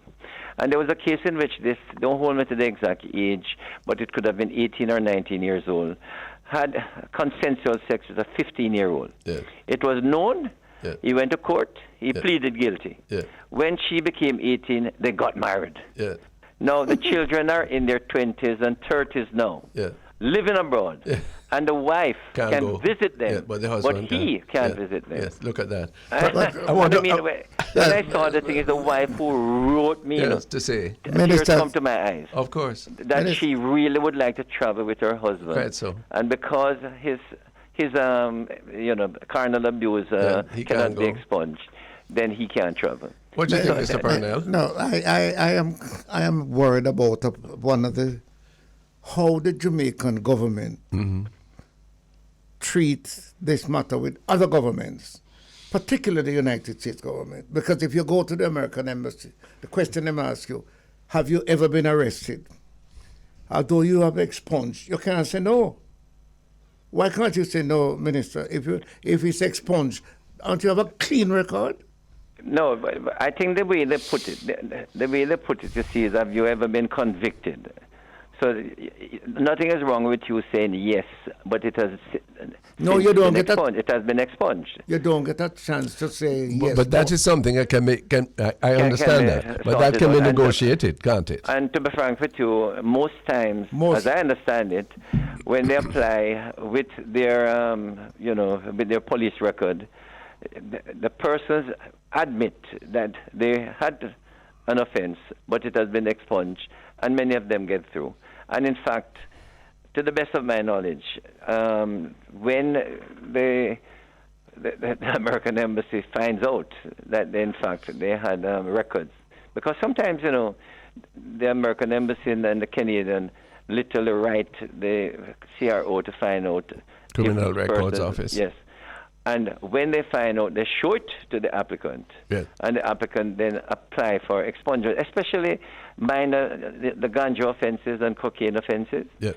S3: And there was a case in which don't hold me to the exact age, but it could have been 18 or 19 years old, had consensual sex with a 15-year-old.
S1: Yes.
S3: It was known.
S1: Yeah.
S3: He went to court. He pleaded guilty.
S1: Yeah.
S3: When she became 18, they got married.
S1: Yeah.
S3: Now the children are in their 20s and 30s now,
S1: Yeah.
S3: living abroad.
S1: Yeah.
S3: And the wife
S1: Can't
S3: can
S1: go.
S3: visit them,
S1: Yeah, but the husband
S3: he can't
S1: Yeah.
S3: visit them.
S1: Yes, look at that.
S3: When I saw the thing, is the wife who wrote me,
S1: To say,
S3: tears
S2: Minister-
S3: come to my eyes.
S1: of course.
S3: That she really would like to travel with her husband.
S1: Right, so.
S3: And because his carnal abuse
S1: he
S3: cannot
S1: can't
S3: be
S1: go.
S3: expunged, then he can't travel.
S1: What do you think, Mr. Parnell?
S2: No, I am worried about how the Jamaican government treats this matter with other governments, particularly the United States government. Because if you go to the American embassy, the question they ask you, have you ever been arrested? Although you have expunged, you can't say no. Why can't you say no, Minister? If it's expunged, don't you have a clean record?
S3: No, but I think the way they put it, you see, is have you ever been convicted? So nothing is wrong with you saying yes, but it has.
S2: No, you don't get that.
S3: It has been expunged.
S2: You don't get a chance to say yes.
S1: But that
S2: no.
S1: is something I I understand
S3: be
S1: that. But that
S3: sorted
S1: can be
S3: out. And-
S1: negotiated, can't it?
S3: And to be frank with you, most times, as I understand it, when they apply with their, with their police record, the persons admit that they had an offense, but it has been expunged, and many of them get through. And in fact, to the best of my knowledge, when the American embassy finds out that in fact they had records, because sometimes the American embassy and the Canadian literally write the CRO to find out
S1: Criminal
S3: if the
S1: Records
S3: person-
S1: Office.
S3: Yes. And when they find out, they show it to the applicant,
S1: Yes.
S3: and the applicant then apply for expungement, especially minor, the ganja offenses and cocaine offenses.
S1: Yeah.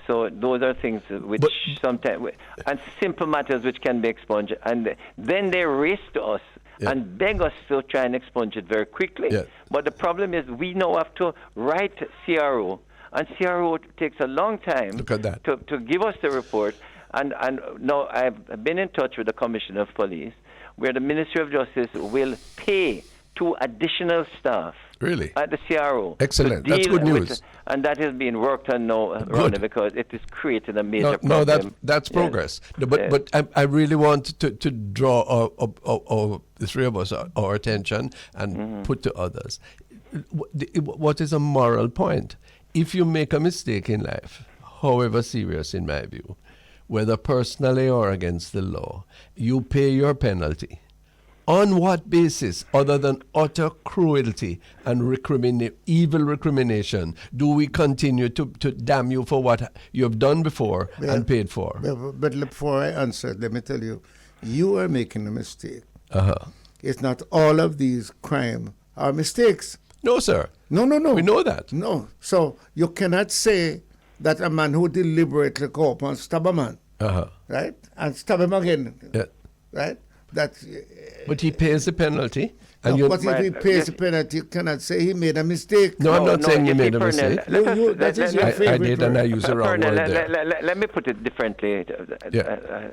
S3: So those are things which sometimes, and simple matters which can be expunged, and then they race to us and beg us to try and expunge it very quickly.
S1: Yeah.
S3: But the problem is we now have to write CRO, and CRO takes a long time
S1: Look at that.
S3: to give us the report. And now I've been in touch with the Commissioner of Police, where the Ministry of Justice will pay 2 additional staff
S1: Really?
S3: at the CRO.
S1: Excellent.
S3: to
S1: That's
S3: deal
S1: good news.
S3: with- and that is being worked on now, Ronnie, because it is creating a major
S1: No,
S3: problem.
S1: that's
S3: Yes.
S1: progress. No, but
S3: Yes.
S1: I really want to draw the three of us our attention and put to others. What is a moral point? If you make a mistake in life, however serious in my view, whether personally or against the law, you pay your penalty. On what basis, other than utter cruelty and evil recrimination, do we continue to damn you for what you have done before and paid for?
S2: But before I answer, let me tell you, you are making a mistake. It's not all of these crimes are mistakes.
S1: No, sir.
S2: No.
S1: We know that.
S2: No. So you cannot say that a man who deliberately go up and stab a man, right, and stab him again,
S1: Yeah.
S2: right? That's.
S1: But he pays the penalty. And
S2: No,
S1: you,
S2: but if he pays the penalty, you cannot say he made a mistake.
S1: no, I'm not saying you
S3: you
S1: made
S3: see,
S1: a
S3: Pernell,
S1: mistake.
S2: That is your
S1: I
S2: favorite
S1: did, and I
S2: word.
S1: used the wrong
S3: Pernell,
S1: word there.
S3: let me put it differently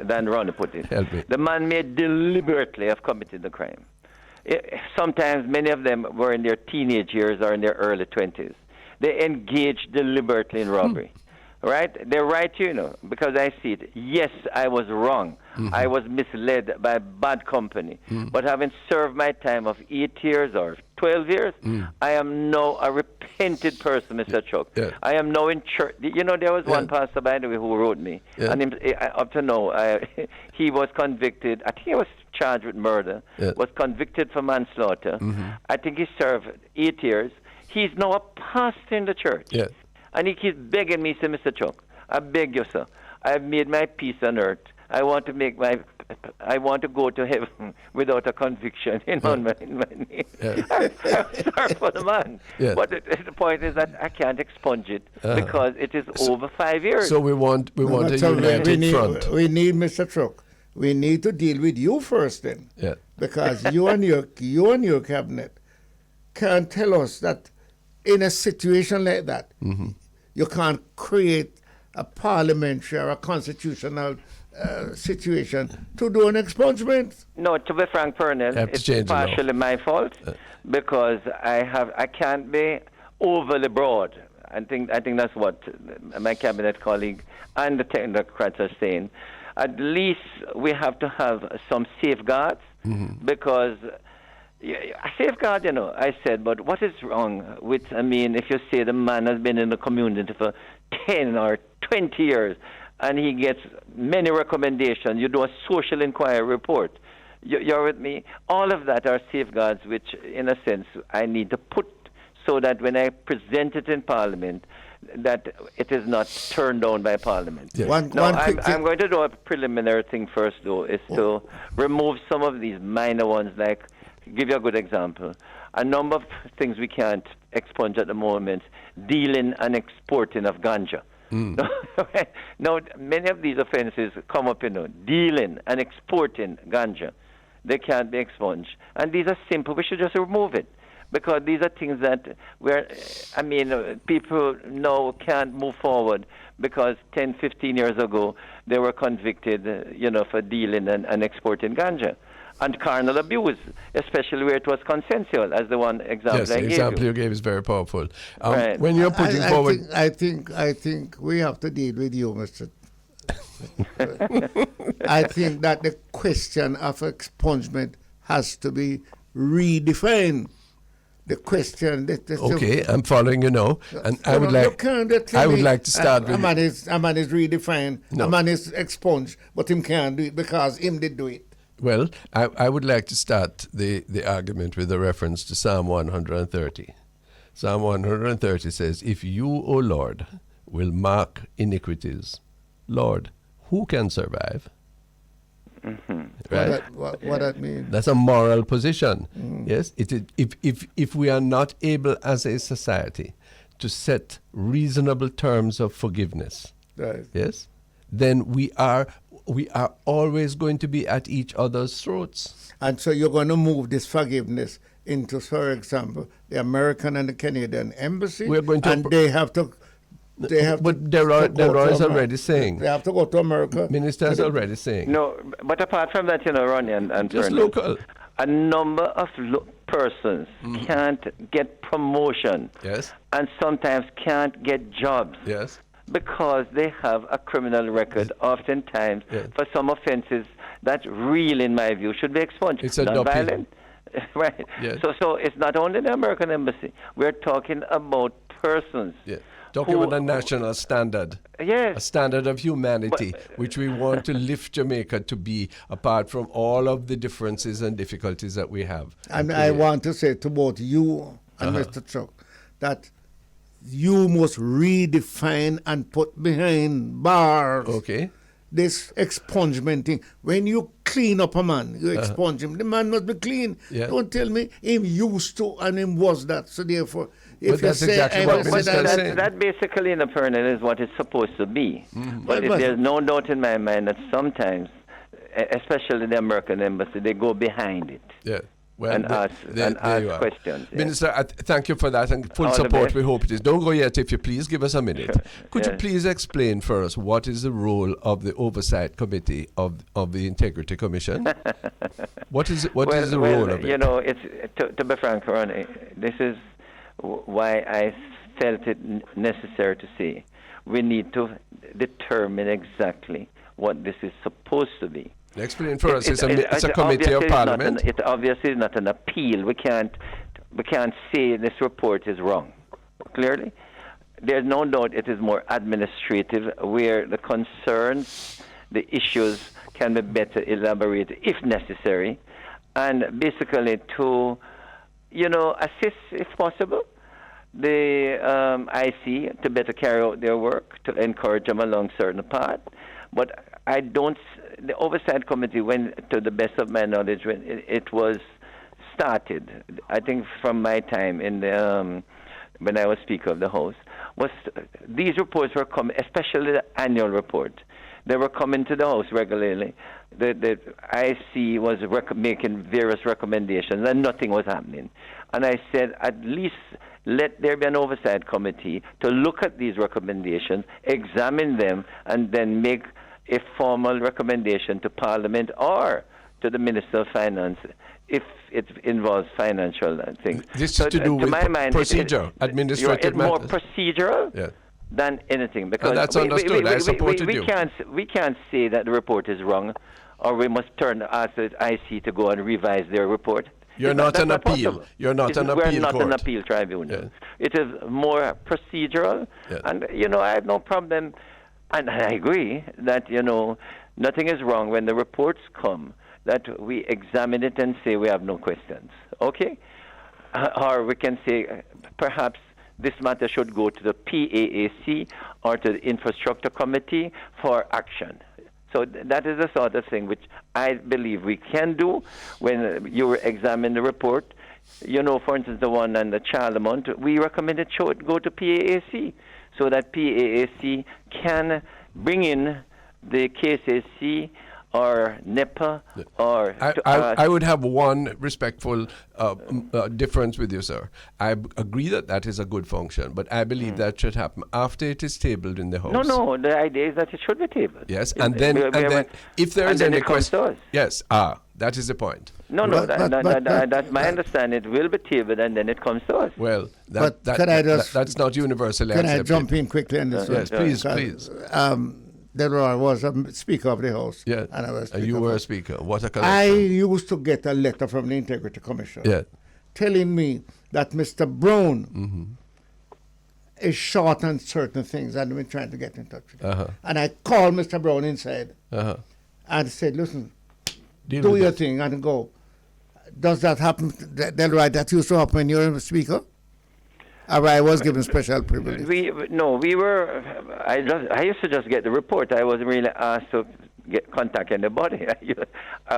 S3: than Ronnie put it.
S1: Help me.
S3: The man may deliberately have committed the crime. Sometimes many of them were in their teenage years or in their early 20s. They engaged deliberately in robbery. right? They write you, because I see it. Yes, I was wrong. I was misled by bad company. But having served my time of 8 years or 12 years, I am now a repented person, Mr. Chuck.
S1: Yeah.
S3: I am now in church. There was one pastor, by the way, who wrote me.
S1: Yeah.
S3: And up to now, he was convicted. I think he was charged with murder, was convicted for manslaughter. I think he served 8 years. He's now a pastor in the church.
S1: Yeah.
S3: And he keeps begging me, say, Mr. Chuck, I beg you, sir. I've made my peace on earth. I want to go to heaven without a conviction in my name.
S1: Yeah.
S3: I'm sorry for the man.
S1: Yeah.
S3: But the point is that I can't expunge it because it is over 5 years.
S1: So we want a united front.
S2: We need, Mr. Chuck, we need to deal with you first then.
S1: Yeah.
S2: Because you and your cabinet can't tell us that in a situation like that, you can't create a parliamentary or a constitutional situation to do an expungement.
S3: No, to be frank, Pernell, it's partially my fault because I can't be overly broad. I think that's what my cabinet colleague and the technocrats are saying. At least we have to have some safeguards because a safeguard, I said, but what is wrong with, if you say the man has been in the community for 10 or 20 years and he gets many recommendations, you do a social inquiry report, you're with me? All of that are safeguards which, in a sense, I need to put so that when I present it in Parliament, that it is not turned down by Parliament.
S1: Yes.
S2: I'm
S3: going to do a preliminary thing first, though, is to remove some of these minor ones, like, give you a good example. A number of things we can't expunge at the moment, dealing and exporting of ganja. Now, many of these offenses come up, dealing and exporting ganja. They can't be expunged. And these are simple. We should just remove it. Because these are things that people now can't move forward because 10, 15 years ago, they were convicted, for dealing and exporting ganja. And carnal abuse, especially where it was consensual, as the one example
S1: Yes,
S3: I
S1: the
S3: gave
S1: example you gave is very powerful. When you're putting forward...
S2: I think we have to deal with you, Mr. I think that the question of expungement has to be redefined. The question...
S1: Okay, I'm following you now. And I would like to start with...
S2: A man is redefined, a man is expunged, but him can't do it because him did do it.
S1: Well, I would like to start the argument with a reference to Psalm 130. Psalm 130 says, if you, O Lord, will mark iniquities, Lord, who can survive? Right?
S2: What that mean?
S1: That's a moral position. Yes, if we are not able as a society to set reasonable terms of forgiveness,
S2: Right.
S1: yes, then we are always going to be at each other's throats.
S2: And so you're going to move this forgiveness into, for example, the American and the Canadian embassy.
S1: We're going to,
S2: and they have to.
S1: But Delroy is already saying.
S2: They have to go to America.
S1: Minister is already saying.
S3: No, but apart from that, Ronnie and
S1: just
S3: Fernand,
S1: local.
S3: A number of persons can't get promotion.
S1: Yes.
S3: And sometimes can't get jobs.
S1: Yes.
S3: Because they have a criminal record, oftentimes, for some offenses that really, in my view, should be expunged.
S1: It's a
S3: non-violent. Right.
S1: Yes.
S3: So it's not only the American embassy. We're talking about persons.
S1: Yeah. Talking about a national standard.
S3: Yes.
S1: A standard of humanity, which we want to lift Jamaica to be, apart from all of the differences and difficulties that we have.
S2: And I want to say to both you and Mr. Chuck that you must redefine and put behind bars this expungement thing. When you clean up a man, you expunge him. The man must be clean.
S1: Yeah.
S2: Don't tell me him used to and him was that. So therefore, if
S1: that's
S2: you say,
S1: exactly what Minister is saying.
S3: That basically in a Pernod is what it's supposed to be. But there's no doubt in my mind that sometimes, especially the American embassy, they go behind it.
S1: Yeah. Well,
S3: and ask questions.
S1: Minister, thank you for that and full support. We hope it is. Don't go yet, if you please. Give us a minute.
S3: Sure.
S1: Could you please explain for us what is the role of the Oversight Committee of the Integrity Commission? What is the role of it?
S3: It's to be frank, Ronnie, this is why I felt it necessary to say we need to determine exactly what this is supposed to be.
S1: Explain for us. It's a committee of parliament.
S3: It obviously is not an appeal. We can't say this report is wrong. Clearly, there's no doubt it is more administrative, where the concerns, the issues can be better elaborated if necessary, and basically to, assist if possible the IC to better carry out their work, to encourage them along certain path. But the oversight committee, went, to the best of my knowledge, when it was started, I think from my time in the when I was Speaker of the House, these reports were coming, especially the annual report. They were coming to the House regularly. The IC was making various recommendations, and nothing was happening. And I said, at least let there be an oversight committee to look at these recommendations, examine them, and then make a formal recommendation to Parliament or to the Minister of Finance if it involves financial things.
S1: This is to do with procedure, administrative matters.
S3: It's more procedural than anything. Because
S1: that's understood. I supported you.
S3: We can't say that the report is wrong, or we must ask the IC to go and revise their report.
S1: You're not an appeal.
S3: Possible.
S1: You're not an appeal court.
S3: We're not an appeal tribunal. It is more procedural. And, I have no problem. And I agree that, nothing is wrong when the reports come, that we examine it and say we have no questions. Okay? Or we can say perhaps this matter should go to the PAAC or to the Infrastructure Committee for action. So that is the sort of thing which I believe we can do when you examine the report. For instance, the one on the child amount, we recommend it should go to PAAC so that PAAC can bring in the KSAC or NEPA or...
S1: I would have one respectful difference with you, sir. I agree that is a good function, but I believe that should happen after it is tabled in the House.
S3: No, the idea is that it should be tabled.
S1: Yes, and then if there is any question... Yes, that is the point.
S3: That's my understanding. It will be tabled and then it comes to us.
S1: Well, that's not universally accepted.
S2: Can I jump in quickly on this one?
S1: Yes, please.
S2: Delroy was a Speaker of the House.
S1: Yeah.
S2: And I was
S1: you were a Speaker. What a collection.
S2: I used to get a letter from the Integrity Commission telling me that Mr. Brown is short on certain things, and I've been trying to get in touch with him. And I called Mr. Brown inside and said, listen, do your thing and go. Does that happen, Delroy? That used to happen when you were Speaker? Or I was given special privilege?
S3: I used to just get the report. I wasn't really asked to contact anybody.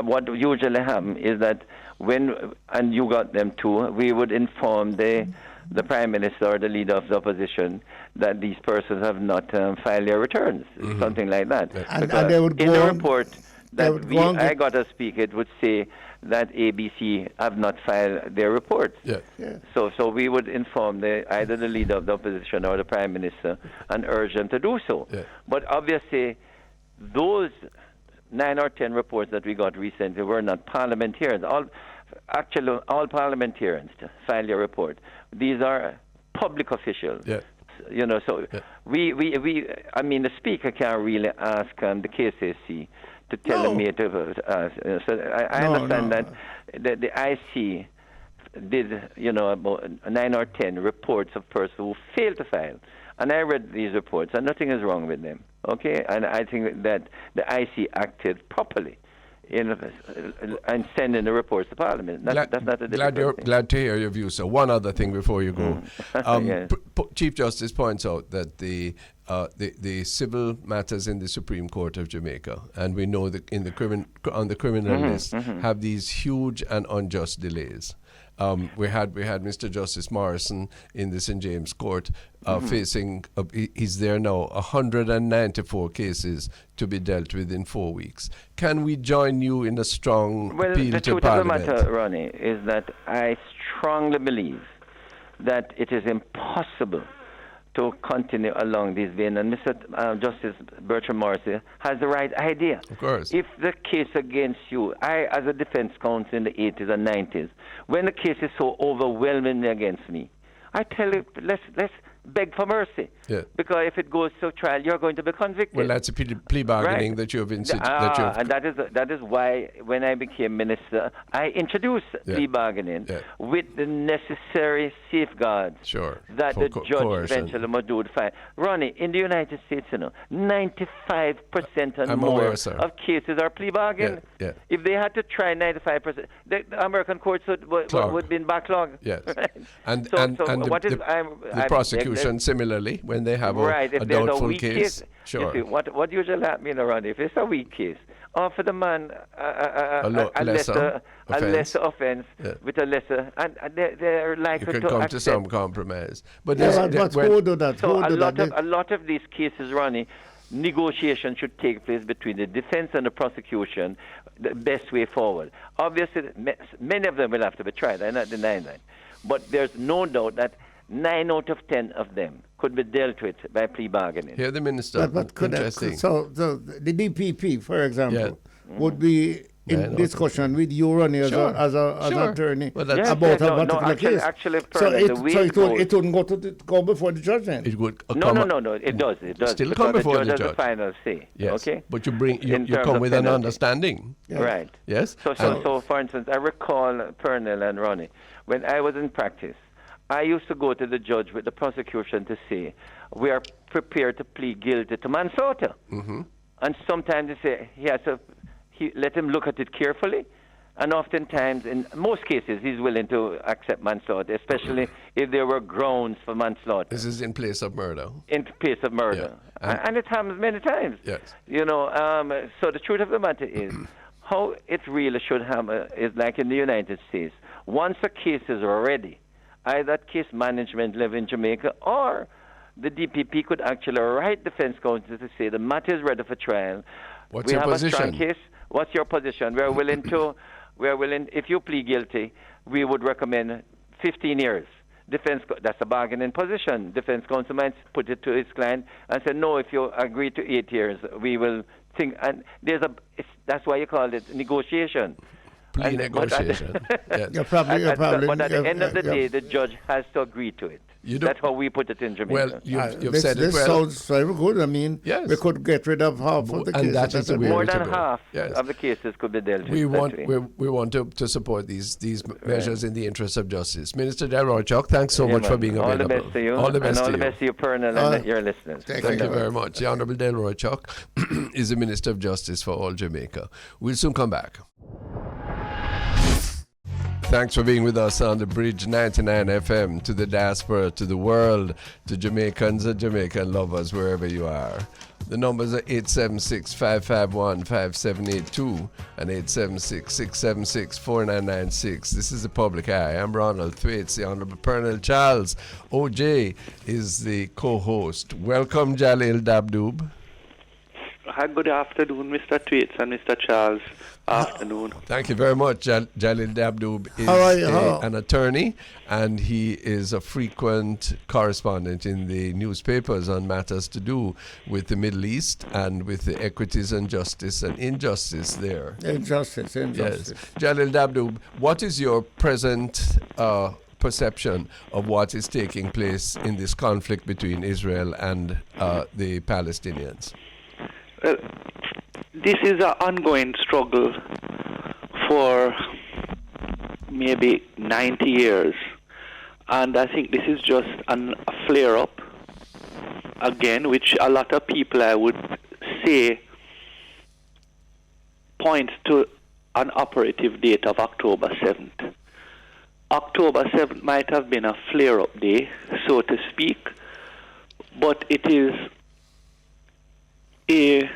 S3: What usually happens is that and you got them too, we would inform the Prime Minister or the Leader of the Opposition that these persons have not filed their returns, something like that.
S2: And they would
S3: in the report that I got to speak, it would say that ABC have not filed their reports. So we would inform either the Leader of the Opposition or the Prime Minister and urge them to do so. But obviously, those 9 or 10 reports that we got recently were not parliamentarians. All parliamentarians file their report. These are public officials. The Speaker can't really ask the KSAC to tell me to I understand that the IC did about 9 or 10 reports of persons who failed to file, and I read these reports and nothing is wrong with them. Okay, and I think that the IC acted properly and sending the reports to Parliament. That's not a difficult thing.
S1: Glad to hear your views. So one other thing before you go. Chief Justice points out that the civil matters in the Supreme Court of Jamaica, and we know that on the criminal list, have these huge and unjust delays. We had Mr. Justice Morrison in the St. James Court facing, he's there now, 194 cases to be dealt with in 4 weeks. Can we join you in a strong appeal to Parliament?
S3: The truth of the matter, Ronnie, is that I strongly believe that it is impossible to continue along this vein. And Mr. Justice Bertram Morrissey has the right idea.
S1: Of course.
S3: If the case against you, I, as a defense counsel in the 80s and 90s, when the case is so overwhelmingly against me, I tell you, let's beg for mercy.
S1: Yeah.
S3: Because if it goes to trial, you're going to be convicted.
S1: Well, that's a plea bargaining
S3: Right.
S1: that you have
S3: And that is why when I became minister, I introduced plea bargaining with the necessary safeguards that the judge eventually must do the fine. Ronnie, in the United States, 95% and more of cases are plea bargain.
S1: Yeah.
S3: If they had to try 95%, the American courts would be in backlog.
S1: Yes.
S3: Right?
S1: And the prosecution similarly when they have a doubtful case.
S3: You see, what usually happens around if it's a weak case, offer the man a lesser offense with a lesser, and they're likely
S1: you
S3: to
S1: can come
S3: accept.
S1: to some compromise. But
S2: who do that?
S3: So a lot of these cases, Ronnie, negotiation should take place between the defense and the prosecution, the best way forward. Obviously, many of them will have to be tried. I'm not denying that. But there's no doubt that 9 out of 10 of them could be dealt with by plea bargaining.
S1: Hear the minister.
S2: So the DPP, for example, would be in discussion with you, Ronnie, as an attorney about a particular case.
S3: Actually,
S2: so it wouldn't go before the judge then?
S1: It would
S3: No. It does.
S1: Still come before the judge.
S3: Has the final say.
S1: Yes.
S3: Okay.
S1: But you come with an understanding.
S3: Yeah. Right.
S1: Yes.
S3: So for instance, I recall Pernell and Ronnie, when I was in practice, I used to go to the judge with the prosecution to say, we are prepared to plead guilty to manslaughter. Mm-hmm. And sometimes they say, let him look at it carefully. And oftentimes, in most cases, he's willing to accept manslaughter, especially if there were grounds for manslaughter.
S1: This is in place of murder.
S3: In place of murder. Yeah. And it happens many times.
S1: Yes.
S3: So the truth of the matter is, how it really should happen is like in the United States. Once a case is ready, either case management level in Jamaica or the DPP could actually write defense counsel to say the matter is ready for trial.
S1: What's your position?
S3: We have a strong case. What's your position? We are willing, if you plead guilty, we would recommend 15 years. That's a bargaining position. Defense counsel might put it to his client and say, no, if you agree to 8 years, we will think. And that's why you call it negotiation.
S1: Plea negotiation. Yes.
S3: But at the end of the day, the judge has to agree to it. That's how we put it in Jamaica.
S1: Well, you've said it well.
S2: This sounds very good. I mean, we could get rid of half of the cases.
S1: That is the way
S3: more than half of the cases could be dealt with.
S1: We want to support these measures in the interest of justice. Minister Delroy Chuck, thanks so much for being available.
S3: All the best to you.
S1: All the best
S3: to you, Pernell, and your listeners.
S1: Thank you very much. The Honourable Delroy Chuck is the Minister of Justice for all Jamaica. We'll soon come back. Thanks for being with us on the Bridge 99 FM, to the diaspora, to the world, to Jamaicans and Jamaican lovers, wherever you are. The numbers are 876-551-5782 and 876-676-4996. This is the Public Eye. I'm Ronald Thwaites. The Honourable Pernell Charles OJ is the co-host. Welcome, Jalil Dabdoob.
S4: Hi, good afternoon, Mr. Thwaites and Mr. Charles. Afternoon.
S1: Thank you very much. Jalil Dabdoob is an attorney, and he is a frequent correspondent in the newspapers on matters to do with the Middle East and with the equities and justice and injustice there.
S2: Injustice.
S1: Yes. Jalil Dabdoob, what is your present perception of what is taking place in this conflict between Israel and the Palestinians?
S4: Well, this is an ongoing struggle for maybe 90 years. And I think this is just a flare-up, again, which a lot of people, I would say, point to an operative date of October 7th. October 7th might have been a flare-up day, so to speak, but it is a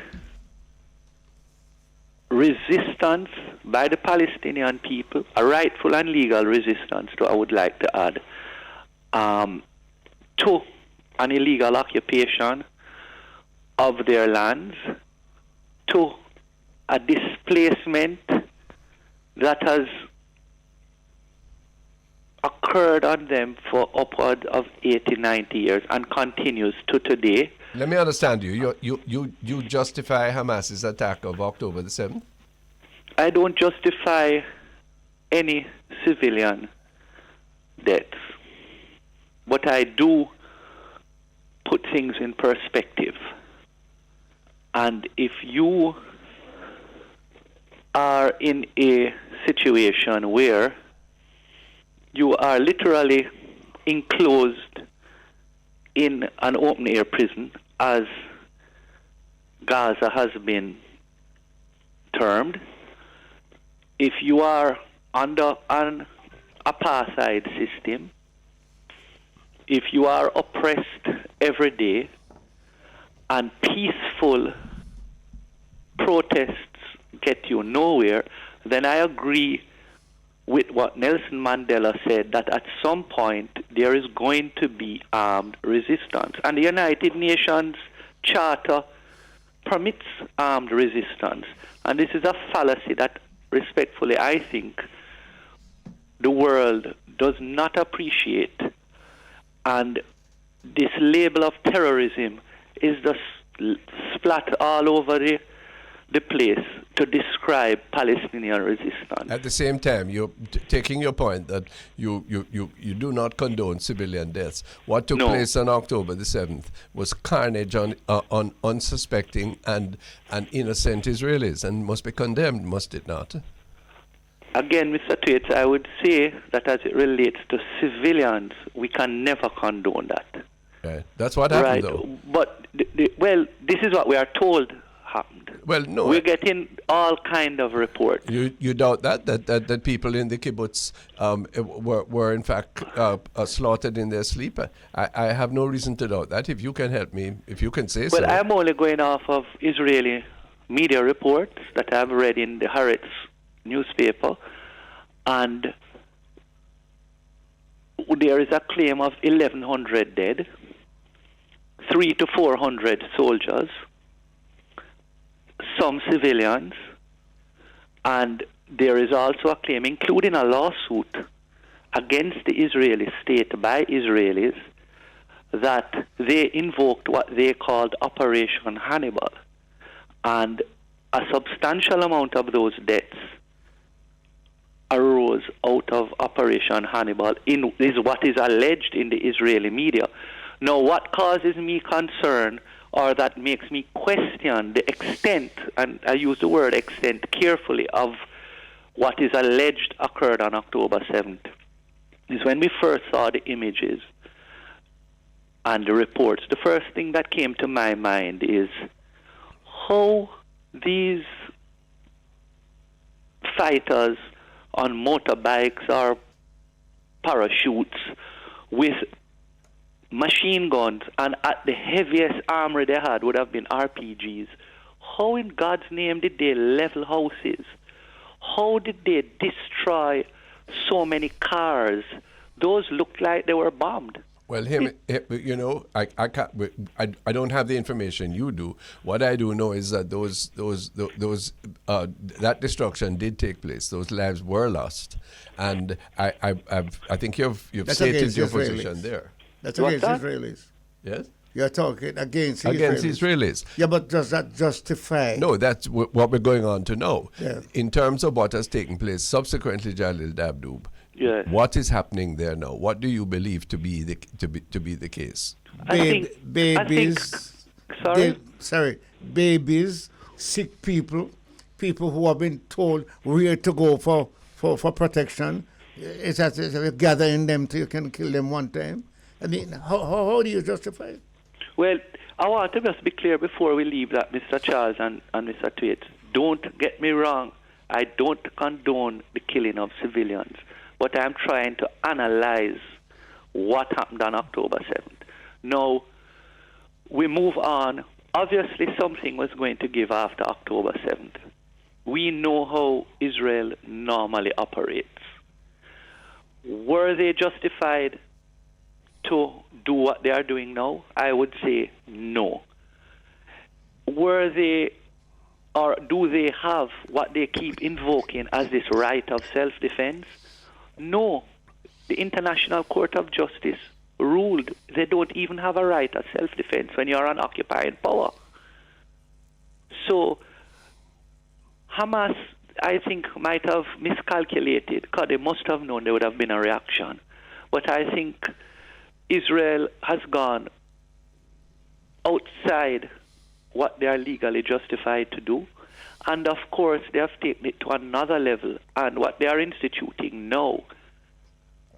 S4: resistance by the Palestinian people, a rightful and legal resistance, I would like to add, to an illegal occupation of their lands, to a displacement that has occurred on them for upward of 80, 90 years and continues to today.
S1: Let me understand you. You justify Hamas's attack of October the 7th?
S4: I don't justify any civilian deaths. But I do put things in perspective. And if you are in a situation where you are literally enclosed in an open-air prison, as Gaza has been termed, if you are under an apartheid system, if you are oppressed every day, and peaceful protests get you nowhere, then I agree with what Nelson Mandela said, that at some point there is going to be armed resistance. And the United Nations Charter permits armed resistance. And this is a fallacy that, respectfully, I think the world does not appreciate. And this label of terrorism is just splat all over the place to describe Palestinian resistance.
S1: At the same time, you're taking your point that you do not condone civilian deaths. What took place on October the 7th was carnage on unsuspecting and innocent Israelis, and must be condemned, must it not?
S4: Again, Mr. Tate, I would say that as it relates to civilians, we can never condone that.
S1: Right. That's what happened, though.
S4: But, well, this is what we are told happened.
S1: Well, no.
S4: We're getting all kind of reports.
S1: You doubt that people in the kibbutz were in fact slaughtered in their sleep? I have no reason to doubt that. If you can help me, if you can say so.
S4: Well, I'm only going off of Israeli media reports that I've read in the Haaretz newspaper, and there is a claim of 1,100 dead, 300 to 400 soldiers, some civilians, and there is also a claim, including a lawsuit against the Israeli state by Israelis, that they invoked what they called Operation Hannibal, and a substantial amount of those deaths arose out of Operation Hannibal, is what is alleged in the Israeli media. Now, what causes me concern, or that makes me question the extent, and I use the word extent carefully, of what is alleged occurred on October 7th, is when we first saw the images and the reports, the first thing that came to my mind is how these fighters on motorbikes or parachutes with machine guns, and at the heaviest armory they had would have been RPGs. How in God's name did they level houses? How did they destroy so many cars? Those looked like they were bombed.
S1: Well, you know, I don't have the information you do. What I do know is that that destruction did take place. Those lives were lost, and I think you've stated your position there.
S2: That's against Israelis.
S1: Yes.
S2: You're talking against
S1: Israelis.
S2: Yeah, but does that justify?
S1: No, that's what we're going on to know.
S2: Yeah.
S1: In terms of what has taken place subsequently, Jalil Dabdoob,
S4: yes.
S1: What is happening there now? What do you believe to be the case?
S2: Babies, sick people, people who have been told where to go for protection. It's as if gathering them till you can kill them one time. I mean, how do you justify it?
S4: Well, I want to just be clear before we leave that, Mr. Charles and Mr. Tate. Don't get me wrong. I don't condone the killing of civilians, but I'm trying to analyze what happened on October 7th. Now, we move on. Obviously, something was going to give after October 7th. We know how Israel normally operates. Were they justified to do what they are doing now? I would say no. Were they, or do they have what they keep invoking as this right of self-defense? No. The International Court of Justice ruled they don't even have a right of self-defense when you're an occupying power. So Hamas, I think, might have miscalculated, because they must have known there would have been a reaction. But I think Israel has gone outside what they are legally justified to do. And of course, they have taken it to another level. And what they are instituting now,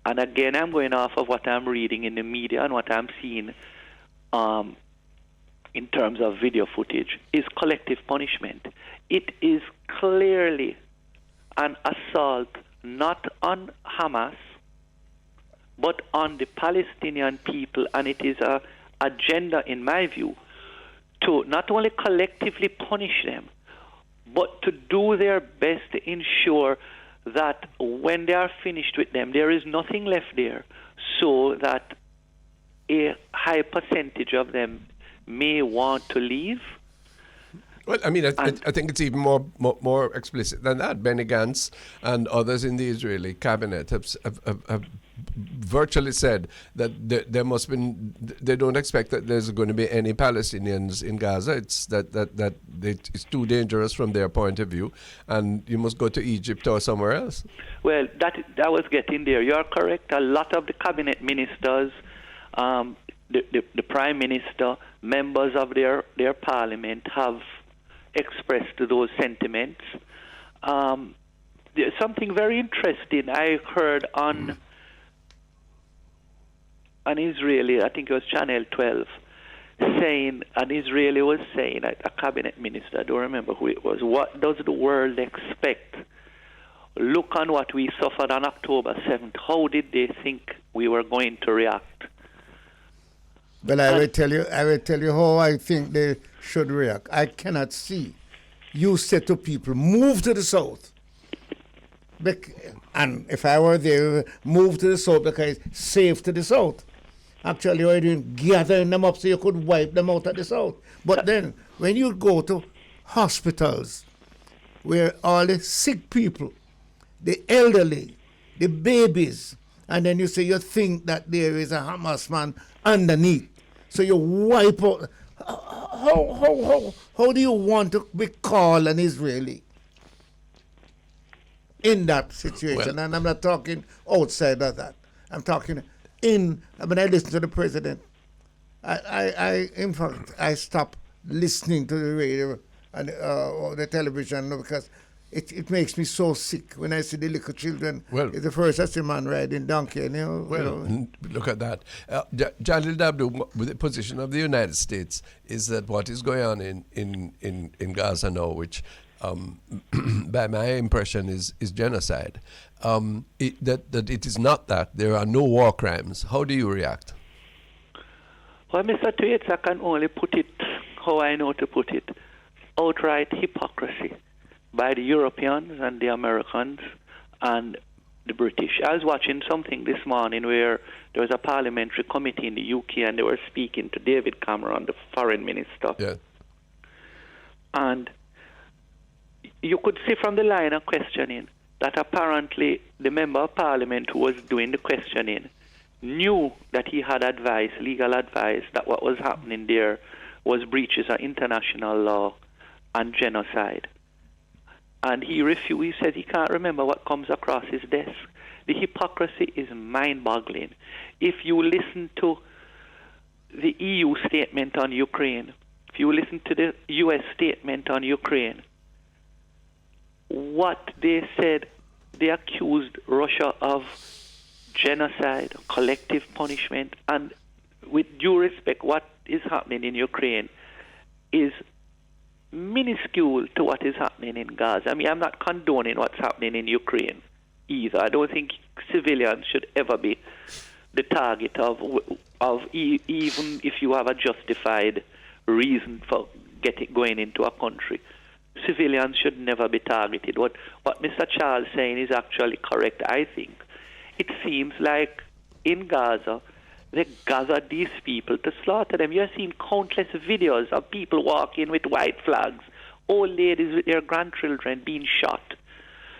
S4: and again, I'm going off of what I'm reading in the media and what I'm seeing in terms of video footage, is collective punishment. It is clearly an assault not on Hamas, but on the Palestinian people, and it is a agenda, in my view, to not only collectively punish them, but to do their best to ensure that when they are finished with them, there is nothing left there, so that a high percentage of them may want to leave.
S1: Well, I mean, I think it's even more explicit than that. Benny Gantz and others in the Israeli cabinet have virtually said that there must be. They don't expect that there's going to be any Palestinians in Gaza. It's that it's too dangerous from their point of view, and you must go to Egypt or somewhere else.
S4: Well, that was getting there. You're correct. A lot of the cabinet ministers, the prime minister, members of their parliament have expressed those sentiments. There's something very interesting I heard on an Israeli, I think it was Channel 12, saying, an Israeli was saying, a cabinet minister, I don't remember who it was, what does the world expect? Look on what we suffered on October 7th. How did they think we were going to react?
S2: Well, I will tell you how I think they should react. I cannot see you say to people, move to the south. And if I were there, move to the south because it's safe to the south. Actually, you're doing gathering them up so you could wipe them out at the south. But then, when you go to hospitals where all the sick people, the elderly, the babies, and then you say you think that there is a Hamas man underneath, so you wipe out. How do you want to be called an Israeli in that situation? Well, and I'm not talking outside of that. I'm talking when I listen to the president, in fact, I stop listening to the radio and or the television because it makes me so sick when I see the little children. Well, it's the first I see man riding donkey.
S1: Look at that. Jalil Dabdu, the position of the United States is that what is going on in Gaza now, which by my impression is genocide, that it is not that. There are no war crimes. How do you react?
S4: Well, Mr. Tweets, I can only put it how I know to put it. Outright hypocrisy by the Europeans and the Americans and the British. I was watching something this morning where there was a parliamentary committee in the UK and they were speaking to David Cameron, the foreign minister. Yeah. And you could see from the line of questioning that apparently the member of parliament who was doing the questioning knew that he had advice, legal advice, that what was happening there was breaches of international law and genocide. And he refused. He said he can't remember what comes across his desk. The hypocrisy is mind-boggling. If you listen to the EU statement on Ukraine, if you listen to the US statement on Ukraine, what they said, they accused Russia of genocide, collective punishment, and with due respect, what is happening in Ukraine is minuscule to what is happening in Gaza. I mean, I'm not condoning what's happening in Ukraine either. I don't think civilians should ever be the target of even if you have a justified reason for going into a country. Civilians should never be targeted. What Mr. Charles is saying is actually correct, I think. It seems like in Gaza, they gathered these people to slaughter them. You have seen countless videos of people walking with white flags, old ladies with their grandchildren being shot.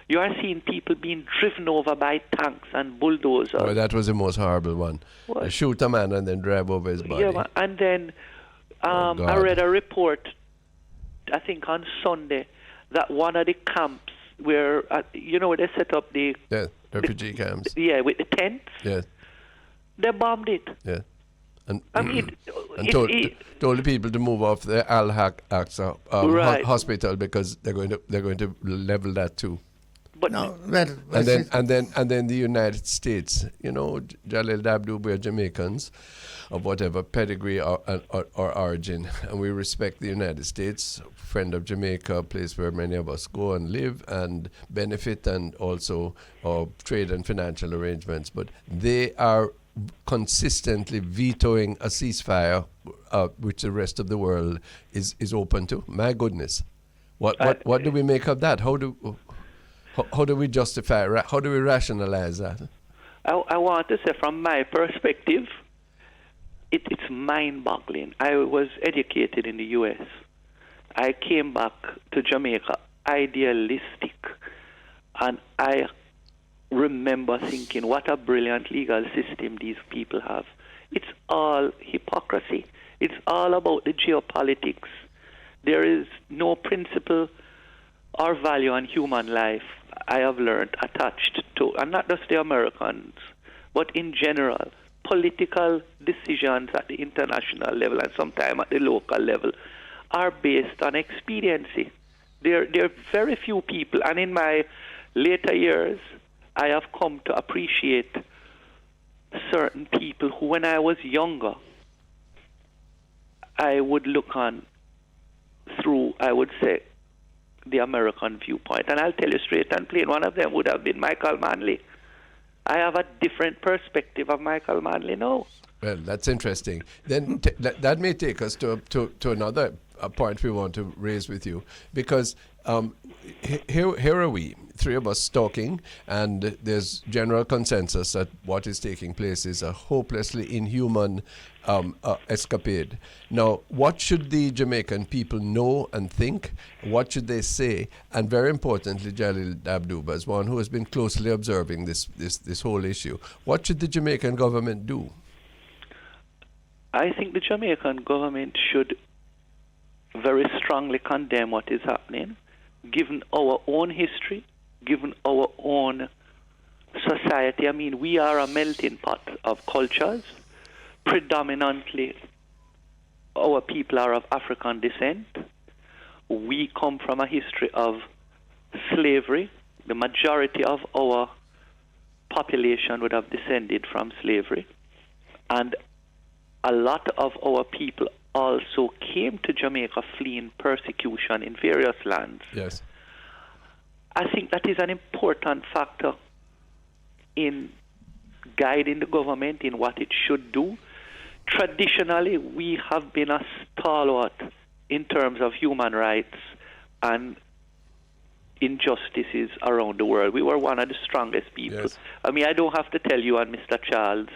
S4: You are seeing people being driven over by tanks and bulldozers.
S1: Well, that was the most horrible one. They shoot a man and then drive over his body.
S4: Yeah, and then I read a report, I think on Sunday, that one of the camps where, where they set up the...
S1: Yeah, refugee camps.
S4: Yeah, with the tents.
S1: Yeah.
S4: They bombed it.
S1: Yeah. And,
S4: I mean,
S1: and told the people to move off the Al-Aqsa
S4: Right.
S1: hospital because they're going to level that too.
S4: but
S2: No,
S1: And then the United States, Jalil Dabdoo, we're Jamaicans of whatever pedigree or origin, and we respect the United States, friend of Jamaica, a place where many of us go and live and benefit, and also trade and financial arrangements. But they are consistently vetoing a ceasefire, which the rest of the world is open to. My goodness, what do we make of that? How do we justify? How do we rationalize that?
S4: I want to say, from my perspective, it's mind-boggling. I was educated in the U.S. I came back to Jamaica idealistic, and I remember thinking, what a brilliant legal system these people have. It's all hypocrisy. It's all about the geopolitics. There is no principle or value on human life, I have learned, attached to, and not just the Americans, but in general, political decisions at the international level and sometimes at the local level are based on expediency. There are very few people, and in my later years, I have come to appreciate certain people who, when I was younger, I would look on through, I would say, the American viewpoint. And I'll tell you straight and plain, one of them would have been Michael Manley. I have a different perspective of Michael Manley now.
S1: Well, that's interesting. Then that may take us to another point we want to raise with you, because here are we, three of us talking, and there's general consensus that what is taking place is a hopelessly inhuman escapade. Now, what should the Jamaican people know and think? What should they say? And very importantly, Jalil Dabdoo, as one who has been closely observing this whole issue, what should the Jamaican government do?
S4: I think the Jamaican government should very strongly condemn what is happening, given our own history, given our own society. I mean, we are a melting pot of cultures. Predominantly, our people are of African descent. We come from a history of slavery. The majority of our population would have descended from slavery. And a lot of our people also came to Jamaica fleeing persecution in various lands.
S1: Yes.
S4: I think that is an important factor in guiding the government in what it should do. Traditionally, we have been a stalwart in terms of human rights and injustices around the world. We were one of the strongest people.
S1: Yes.
S4: I mean, I don't have to tell you and Mr. Charles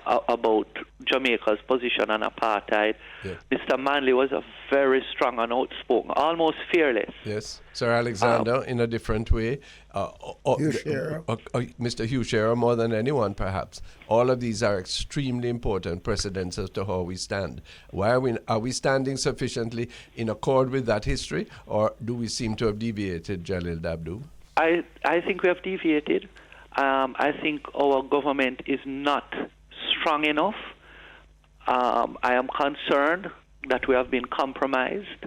S4: about Jamaica's position on apartheid.
S1: Yeah.
S4: Mr. Manley was a very strong and outspoken, almost fearless.
S1: Yes, Sir Alexander, in a different way. Mr. Hugh Shearer, more than anyone, perhaps. All of these are extremely important precedents as to how we stand. Are we standing sufficiently in accord with that history, or do we seem to have deviated, Jalil Dabdoo?
S4: I think we have deviated. I think our government is not strong enough. I am concerned that we have been compromised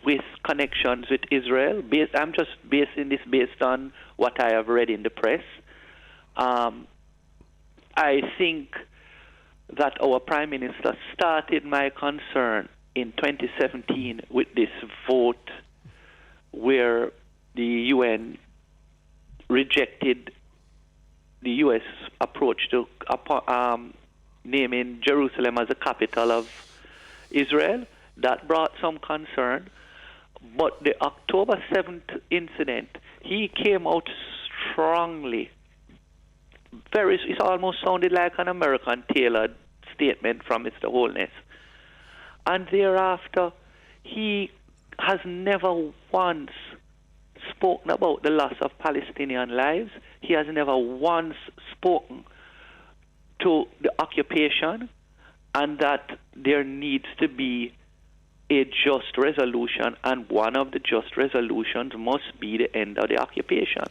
S4: with connections with Israel. I'm just basing this based on what I have read in the press. I think that our Prime Minister started my concern in 2017 with this vote where the UN rejected the U.S. approach to naming Jerusalem as the capital of Israel. That brought some concern. But the October 7th incident, he came out strongly. It almost sounded like an American tailored statement from Mr. Holness. And thereafter, he has never once spoken about the loss of Palestinian lives. He has never once spoken to the occupation, and that there needs to be a just resolution, and one of the just resolutions must be the end of the occupation.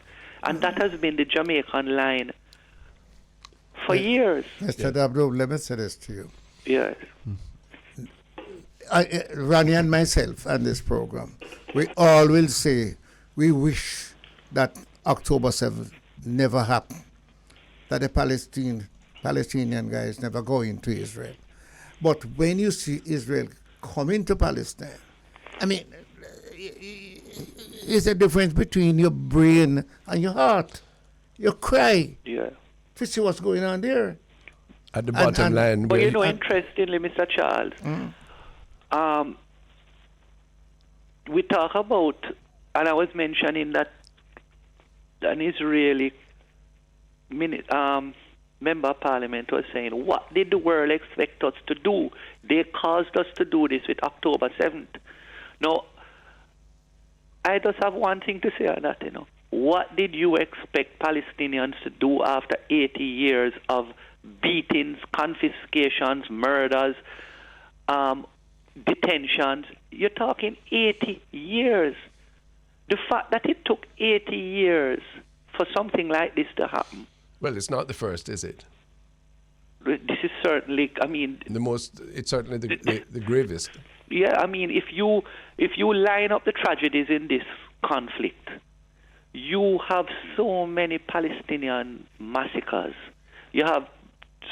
S4: And that has been the Jamaican line for years.
S2: Mr. Dabdoo, let me say this to you.
S4: Yes.
S2: Ronnie and myself and this program, we all will say we wish that October 7th never happened, that the Palestinian guys never go into Israel. But when you see Israel come into Palestine, I mean, it's a difference between your brain and your heart. You cry
S4: Yeah.
S2: to see what's going on there.
S1: At the bottom line,
S4: But you know, interestingly, Mr. Charles, we talk about, and I was mentioning that an Israeli member of parliament was saying, what did the world expect us to do? They caused us to do this with October 7th. Now, I just have one thing to say on that, you know. What did you expect Palestinians to do after 80 years of beatings, confiscations, murders, detentions? You're talking 80 years. The fact that it took 80 years for something like this to happen.
S1: well, it's not the first, is it?
S4: This is certainly, I mean,
S1: It's certainly the gravest.
S4: yeah, I mean, if you line up the tragedies in this conflict, you have so many Palestinian massacres. You have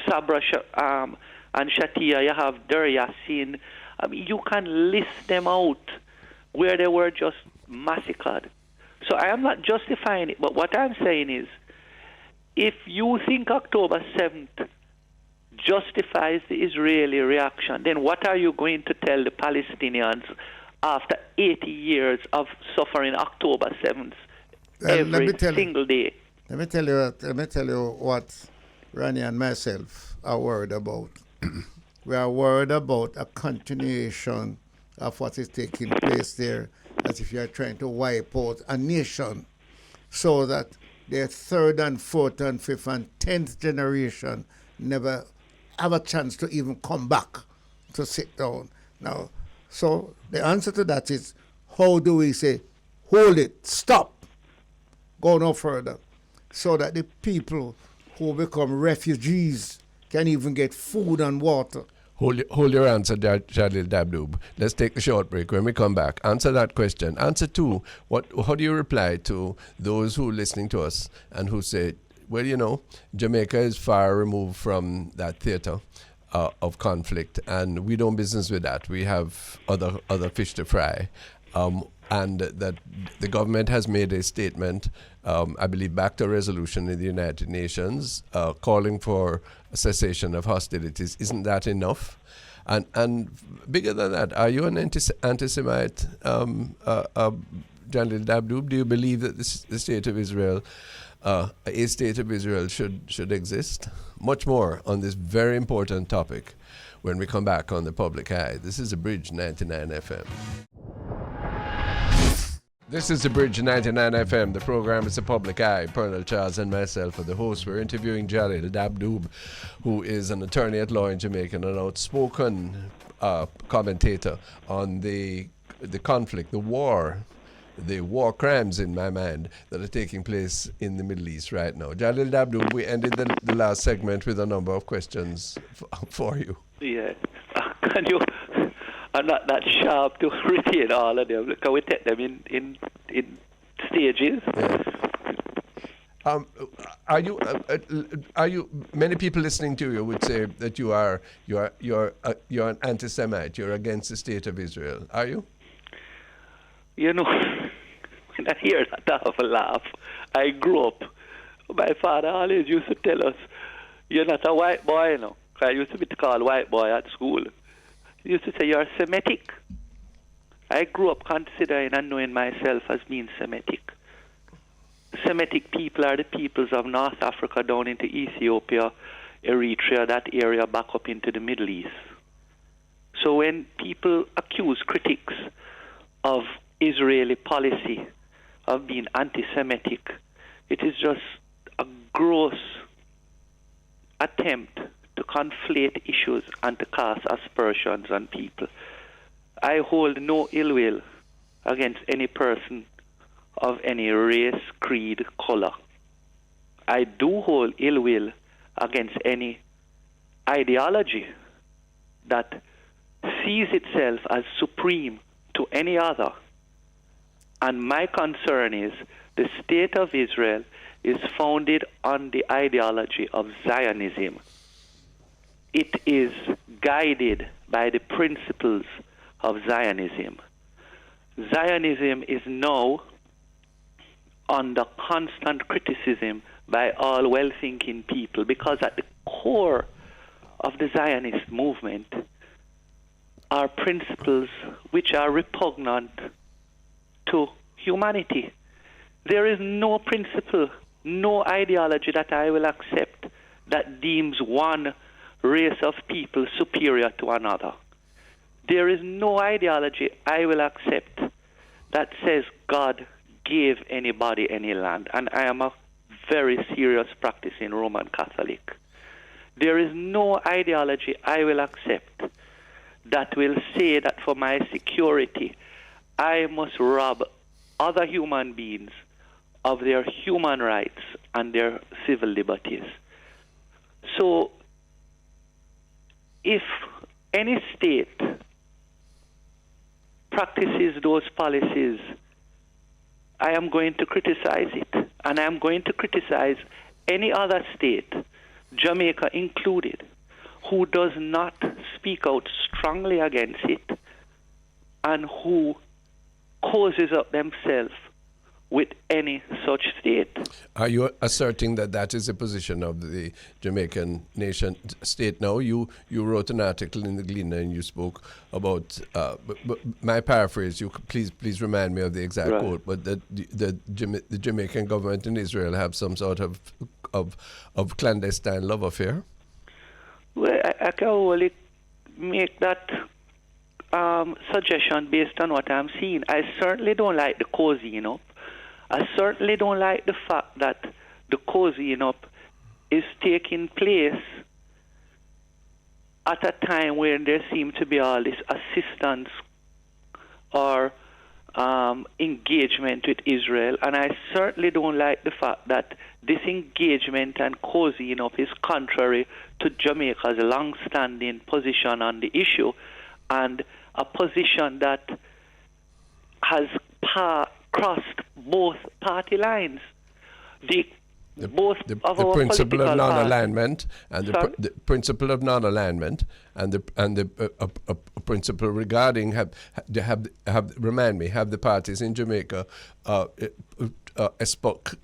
S4: Sabra and Shatia, you have Dar Yassin. I mean, you can list them out where they were just massacred. So I am not justifying it, but what I'm saying is, if you think October 7th justifies the Israeli reaction, then what are you going to tell the Palestinians after 80 years of suffering October 7th every single day?
S2: Let me tell you what Ronnie and myself are worried about. We are worried about a continuation of what is taking place there, as if you are trying to wipe out a nation, so that their third and fourth and fifth and 10th generation never have a chance to even come back to sit down. Now, so the answer to that is, how do we say, hold it, stop, go no further, so that the people who become refugees can even get food and water?
S1: Hold your answer, Jalil Dabdoob. Let's take a short break. When we come back, answer that question. Answer two, how do you reply to those who are listening to us and who say, well, you know, Jamaica is far removed from that theater of conflict, and we don't business with that. We have other fish to fry. And that the government has made a statement, I believe, back to a resolution in the United Nations calling for a cessation of hostilities. Isn't that enough? And bigger than that, are you an anti-Semite, Jalil Dabdoob? Do you believe that the state of Israel, a state of Israel, should exist? Much more on this very important topic when we come back on The Public Eye. This is The Bridge 99 FM. This is The Bridge 99 FM. The program is The Public Eye. Pernell Charles and myself are the hosts. We're interviewing Jalil Dabdoob, who is an attorney at law in Jamaica and an outspoken commentator on the conflict, the war crimes, in my mind, that are taking place in the Middle East right now. Jalil Dabdoob, we ended the last segment with a number of questions for you.
S4: Yeah. Can you... I'm not that sharp to retain all of them. Can we take them in stages?
S1: Yeah. Are you? Many people listening to you would say that you're an anti-Semite. You're against the state of Israel. Are you?
S4: You know, when I hear that, I have a laugh. I grew up. My father always used to tell us, "You're not a white boy, you know." I used to be called white boy at school. He used to say, "You're Semitic." I grew up considering and knowing myself as being Semitic. Semitic people are the peoples of North Africa down into Ethiopia, Eritrea, that area back up into the Middle East. So when people accuse critics of Israeli policy of being anti-Semitic, it is just a gross attempt to conflate issues and to cast aspersions on people. I hold no ill will against any person of any race, creed, color. I do hold ill will against any ideology that sees itself as supreme to any other. And my concern is the state of Israel is founded on the ideology of Zionism. It is guided by the principles of Zionism. Zionism is now under constant criticism by all well-thinking people, because at the core of the Zionist movement are principles which are repugnant to humanity. There is no principle, no ideology that I will accept that deems one race of people superior to another. There is no ideology I will accept that says God gave anybody any land. And I am a very serious practicing Roman Catholic. There is no ideology I will accept that will say that for my security, I must rob other human beings of their human rights and their civil liberties. So, if any state practices those policies, I am going to criticize it. And I am going to criticize any other state, Jamaica included, who does not speak out strongly against it and who causes up themselves with any such state.
S1: Are you asserting that that is the position of the Jamaican nation state now? You wrote an article in the Gleaner and you spoke about, my paraphrase, you please remind me of the exact quote, but that the Jamaican government and Israel have some sort of clandestine love affair?
S4: Well, I can only make that suggestion based on what I'm seeing. I certainly don't like the cozying up. I certainly don't like the fact that the cozying up is taking place at a time where there seems to be all this assistance or engagement with Israel. And I certainly don't like the fact that this engagement and cozying up is contrary to Jamaica's long-standing position on the issue, and a position that has crossed both party lines. The
S1: principle of non-alignment and the principle of non-alignment and the principle regarding have the parties in Jamaica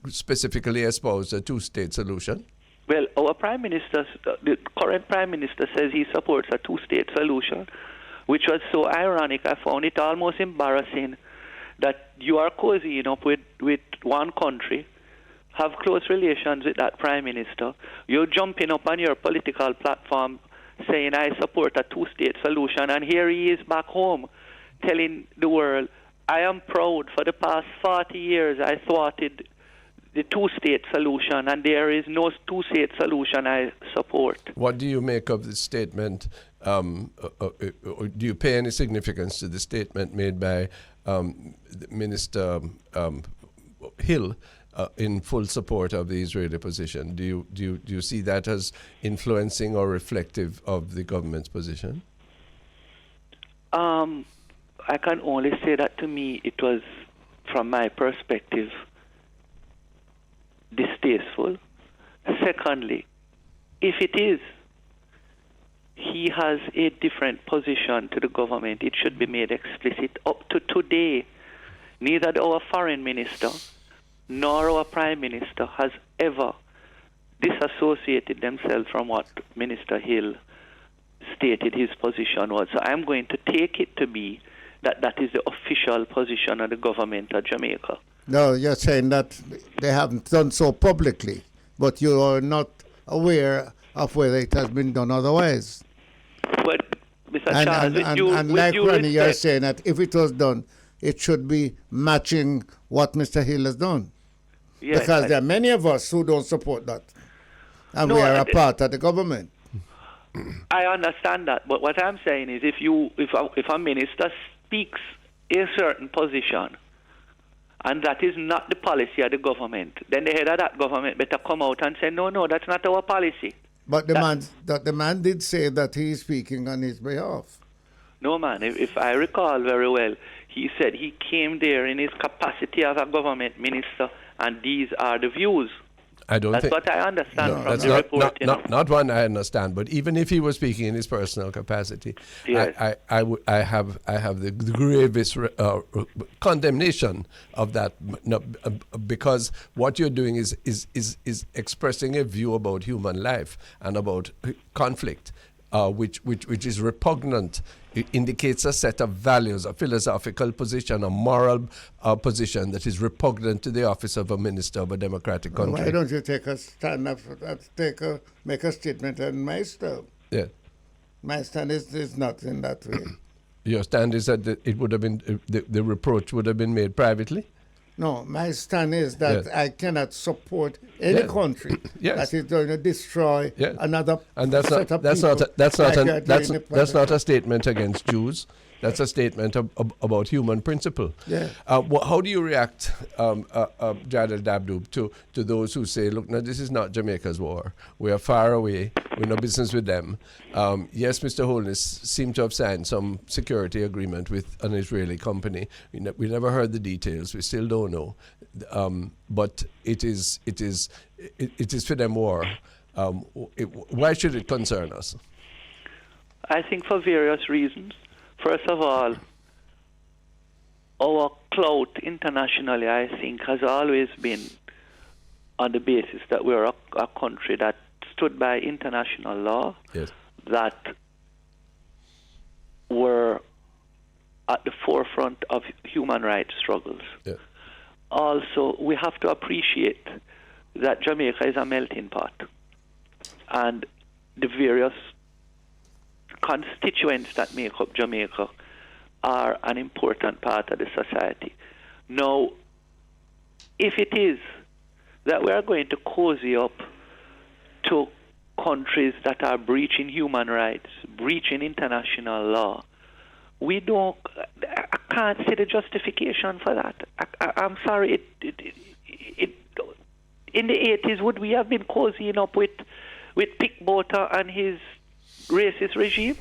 S1: specifically espoused a two-state solution?
S4: Well, our Prime Minister, the current Prime Minister, says he supports a two-state solution, which was so ironic. I found it almost embarrassing that you are cozying up with one country, have close relations with that Prime Minister. You're jumping up on your political platform saying, I support a two-state solution, and here he is back home telling the world, I am proud. For the past 40 years I thwarted the two-state solution, and there is no two-state solution I support.
S1: What do you make of the statement? Do you pay any significance to the statement made by Minister Hill in full support of the Israeli position? Do you see that as influencing or reflective of the government's position?
S4: I can only say that to me it was, from my perspective, distasteful. Secondly, if it is, he has a different position to the government. It should be made explicit. Up to today, neither our foreign minister nor our prime minister has ever disassociated themselves from what Minister Hill stated his position was. So I'm going to take it to be that is the official position of the government of Jamaica.
S2: No, you're saying that they haven't done so publicly, but you are not aware of whether it has been done otherwise.
S4: But, Mr. Charles,
S2: and like Ronnie, you're saying that if it was done, it should be matching what Mr. Hill has done. Yes, because there are many of us who don't support that. And we are a part of the government.
S4: I understand that, but what I'm saying is if a minister speaks a certain position, and that is not the policy of the government, then the head of that government better come out and say, no, that's not our policy.
S2: But the man did say that he is speaking on his behalf.
S4: No, man, if I recall very well, he said he came there in his capacity as a government minister, and these are the views.
S1: I don't
S4: That's
S1: think
S4: what I understand from
S1: that's
S4: the report.
S1: not one I understand. But even if he was speaking in his personal capacity,
S4: Yes.
S1: I have the gravest condemnation of that, because what you're doing is expressing a view about human life and about conflict, which is repugnant. It indicates a set of values, a philosophical position, a moral position that is repugnant to the office of a minister of a democratic country.
S2: Why don't you take a stand up, make a statement on my stand?
S1: Yeah.
S2: My stand is not in that way.
S1: Your stand is that it would have been the reproach would have been made privately.
S2: No, my stand is that
S1: Yes.
S2: I cannot support any
S1: Yes.
S2: country
S1: Yes.
S2: that is going to destroy
S1: Yes.
S2: another
S1: And that's
S2: set
S1: not
S2: of
S1: that's
S2: people
S1: not that's not
S2: like
S1: an, that's not a statement against Jews. That's a statement about human principle.
S2: Yeah.
S1: How do you react, Jadal Dabdoob, to those who say, look, no, this is not Jamaica's war. We are far away. We're no business with them. Yes, Mr. Holness seemed to have signed some security agreement with an Israeli company. We never heard the details. We still don't know. But it is for them war. Why should it concern us?
S4: I think for various reasons. First of all, our clout internationally, I think, has always been on the basis that we're a country that stood by international law,
S1: Yes.
S4: that were at the forefront of human rights struggles.
S1: Yeah.
S4: Also, we have to appreciate that Jamaica is a melting pot, and the various constituents that make up Jamaica are an important part of the society. Now, if it is that we are going to cozy up to countries that are breaching human rights, breaching international law, I can't see the justification for that. I'm sorry, in the 80s, would we have been cozying up with Pickwater and his racist regime?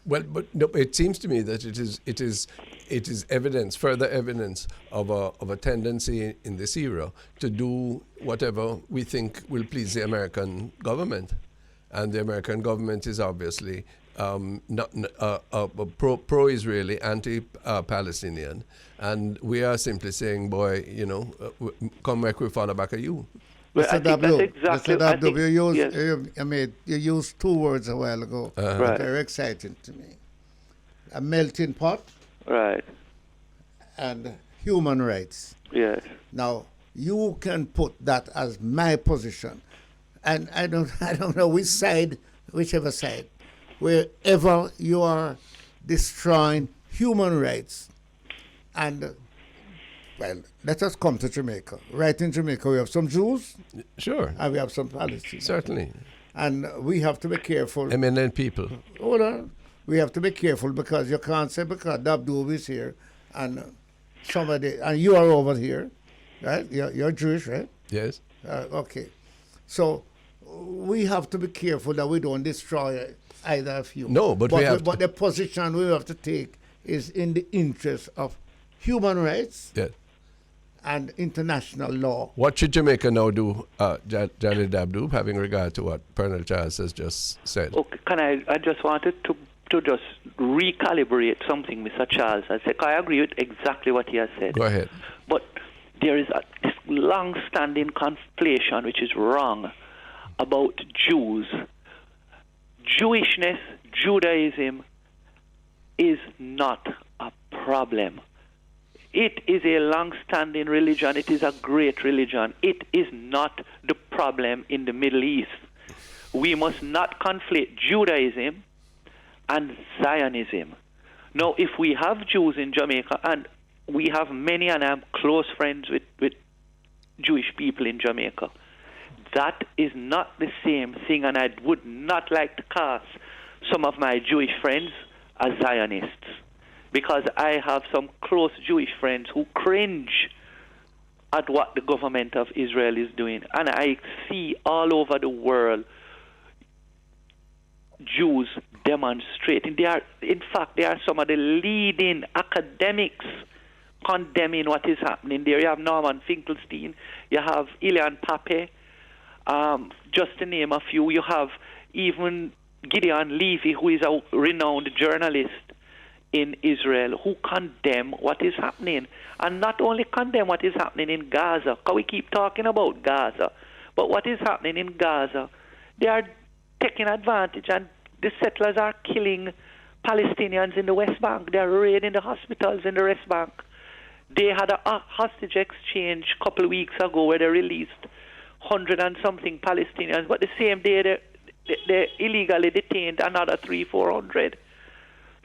S1: Well, but no, it seems to me that it is evidence, further evidence of a tendency in this era to do whatever we think will please the American government, and the American government is obviously not pro-Israeli, anti-Palestinian, and we are simply saying, boy, come back, we follow back at you.
S4: Well,
S2: Mr.
S4: I think that's exactly.
S2: Mr. Dabdoob,
S4: Yes.
S2: you used two words a while ago.
S4: Right.
S2: Very exciting to me. A melting pot
S4: Right.
S2: and human rights.
S4: Yes.
S2: Now, you can put that as my position. And I don't know whichever side. Wherever you are destroying human rights, and well, let us come to Jamaica. Right in Jamaica, we have some Jews
S1: Sure,
S2: and we have some Palestinians.
S1: certainly,
S2: And we have to be careful.
S1: eminent people.
S2: Hold on. We have to be careful because you can't say because Dabdoob is here and and you are over here, right? You're Jewish, right?
S1: Yes.
S2: Okay. So we have to be careful that we don't destroy either of you.
S1: No, but we have
S2: But the position we have to take is in the interest of human rights
S1: Yes.
S2: and international law.
S1: What should Jamaica now do, Jalil Dabdoob, having regard to what Colonel Charles has just said?
S4: Okay. I just wanted to just recalibrate something, Mr. Charles. I agree with exactly what he has said.
S1: Go ahead.
S4: But there is this long-standing conflation, which is wrong, about Jews. Jewishness, Judaism, is not a problem. It is a long-standing religion. It is a great religion. It is not the problem in the Middle East. We must not conflate Judaism and Zionism. Now, if we have Jews in Jamaica, and we have many, and I'm close friends with Jewish people in Jamaica, that is not the same thing, and I would not like to cast some of my Jewish friends as Zionists, because I have some close Jewish friends who cringe at what the government of Israel is doing. And I see all over the world Jews demonstrating. In fact, they are some of the leading academics condemning what is happening there. You have Norman Finkelstein, you have Ilian Pape, just to name a few. You have even Gideon Levy, who is a renowned journalist in Israel, who condemn what is happening. And not only condemn what is happening in Gaza, because we keep talking about Gaza, but what is happening in Gaza, they are taking advantage, and the settlers are killing Palestinians in the West Bank. They are raiding the hospitals in the West Bank. They had a hostage exchange a couple of weeks ago where they released 100 and something Palestinians, but the same day they illegally detained another 300-400.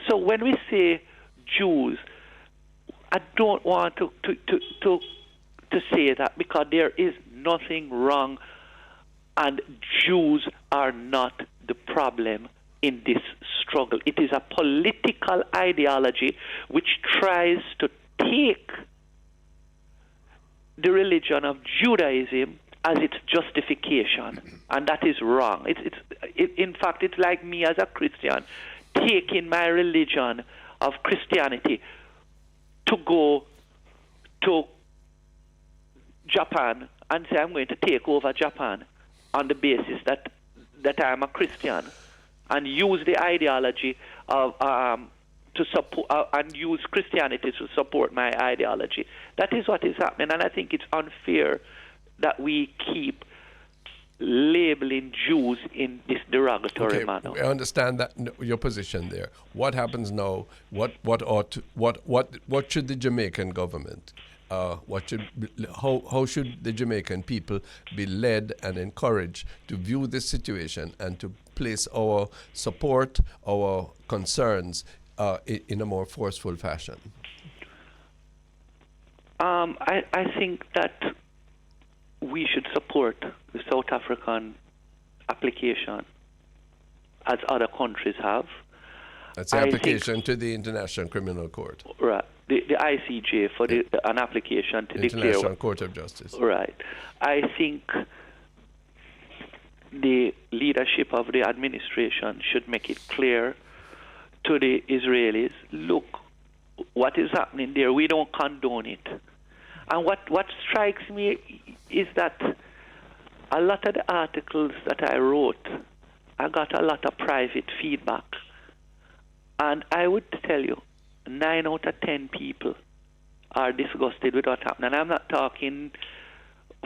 S4: So when we say Jews, I don't want to say that, because there is nothing wrong, and Jews are not the problem in this struggle. It is a political ideology which tries to take the religion of Judaism as its justification, and that is wrong. In fact, it's like me as a Christian taking my religion of Christianity to go to Japan and say I'm going to take over Japan on the basis that I'm a Christian, and use the ideology of to support and use Christianity to support my ideology. That is what is happening, and I think it's unfair that we keep labeling Jews in this derogatory manner.
S1: I understand that your position there. What happens now? What should the Jamaican government? How should the Jamaican people be led and encouraged to view this situation and to place our support, our concerns in a more forceful fashion?
S4: I think that we should support the South African application, as other countries have.
S1: That's the application to the International Criminal Court.
S4: Right. The ICJ for an application to declare...
S1: International Court of Justice.
S4: Right. I think the leadership of the administration should make it clear to the Israelis, look, what is happening there, we don't condone it. And what strikes me is that a lot of the articles that I wrote, I got a lot of private feedback. And I would tell you, 9 out of 10 people are disgusted with what happened. And I'm not talking